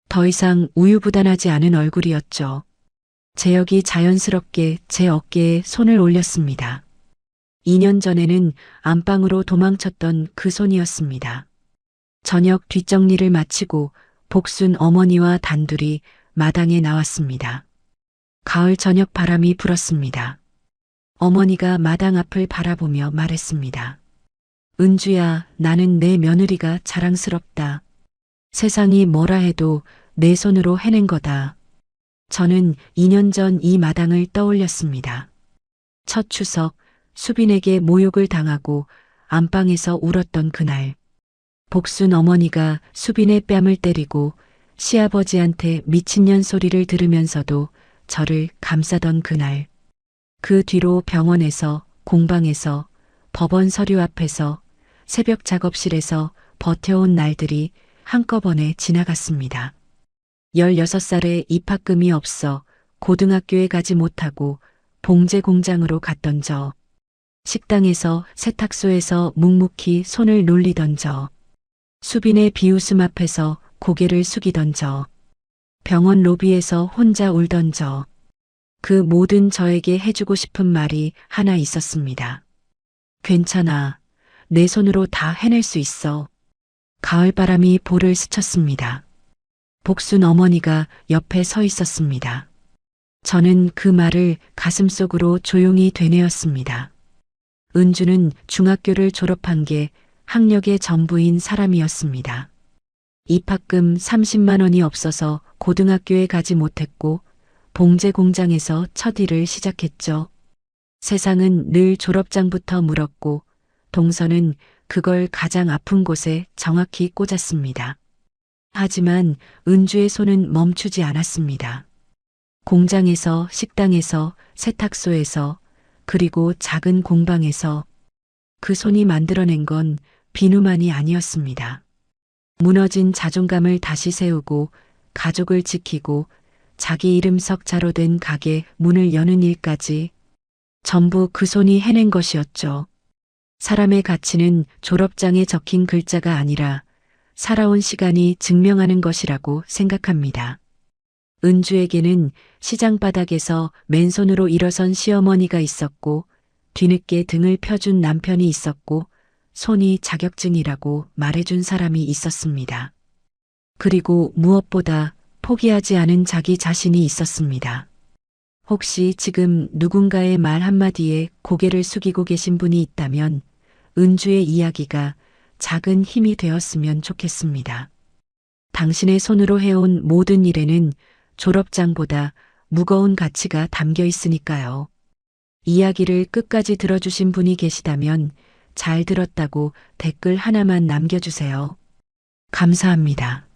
더 이상 우유부단하지 않은 얼굴이었죠. 재혁이 자연스럽게 제 어깨에 손을 올렸습니다. 2년 전에는 안방으로 도망쳤던 그 손이었습니다. 저녁 뒷정리를 마치고 복순 어머니와 단둘이 마당에 나왔습니다. 가을 저녁 바람이 불었습니다. 어머니가 마당 앞을 바라보며 말했습니다. 은주야, 나는 내 며느리가 자랑스럽다. 세상이 뭐라 해도 내 손으로 해낸 거다. 저는 2년 전 이 마당을 떠올렸습니다. 첫 추석, 수빈에게 모욕을 당하고 안방에서 울었던 그날. 복순 어머니가 수빈의 뺨을 때리고 시아버지한테 미친년 소리를 들으면서도 저를 감싸던 그날. 그 뒤로 병원에서, 공방에서, 법원 서류 앞에서, 새벽 작업실에서 버텨온 날들이 한꺼번에 지나갔습니다. 16살에 입학금이 없어 고등학교에 가지 못하고 봉제 공장으로 갔던 저. 식당에서 세탁소에서 묵묵히 손을 놀리던 저. 수빈의 비웃음 앞에서 고개를 숙이던 저. 병원 로비에서 혼자 울던 저. 그 모든 저에게 해주고 싶은 말이 하나 있었습니다. 괜찮아. 내 손으로 다 해낼 수 있어. 가을바람이 볼을 스쳤습니다. 복순 어머니가 옆에 서 있었습니다. 저는 그 말을 가슴속으로 조용히 되뇌었습니다. 은주는 중학교를 졸업한 게 학력의 전부인 사람이었습니다. 입학금 30만 원이 없어서 고등학교에 가지 못했고 봉제 공장에서 첫 일을 시작했죠. 세상은 늘 졸업장부터 물었고 동서는 그걸 가장 아픈 곳에 정확히 꽂았습니다. 하지만 은주의 손은 멈추지 않았습니다. 공장에서, 식당에서, 세탁소에서, 그리고 작은 공방에서 그 손이 만들어낸 건 비누만이 아니었습니다. 무너진 자존감을 다시 세우고 가족을 지키고 자기 이름 석자로 된 가게 문을 여는 일까지 전부 그 손이 해낸 것이었죠. 사람의 가치는 졸업장에 적힌 글자가 아니라 살아온 시간이 증명하는 것이라고 생각합니다. 은주에게는 시장 바닥에서 맨손으로 일어선 시어머니가 있었고 뒤늦게 등을 펴준 남편이 있었고 손이 자격증이라고 말해준 사람이 있었습니다. 그리고 무엇보다 포기하지 않은 자기 자신이 있었습니다. 혹시 지금 누군가의 말 한마디에 고개를 숙이고 계신 분이 있다면 은주의 이야기가 작은 힘이 되었으면 좋겠습니다. 당신의 손으로 해온 모든 일에는 졸업장보다 무거운 가치가 담겨 있으니까요. 이야기를 끝까지 들어주신 분이 계시다면 잘 들었다고 댓글 하나만 남겨주세요. 감사합니다.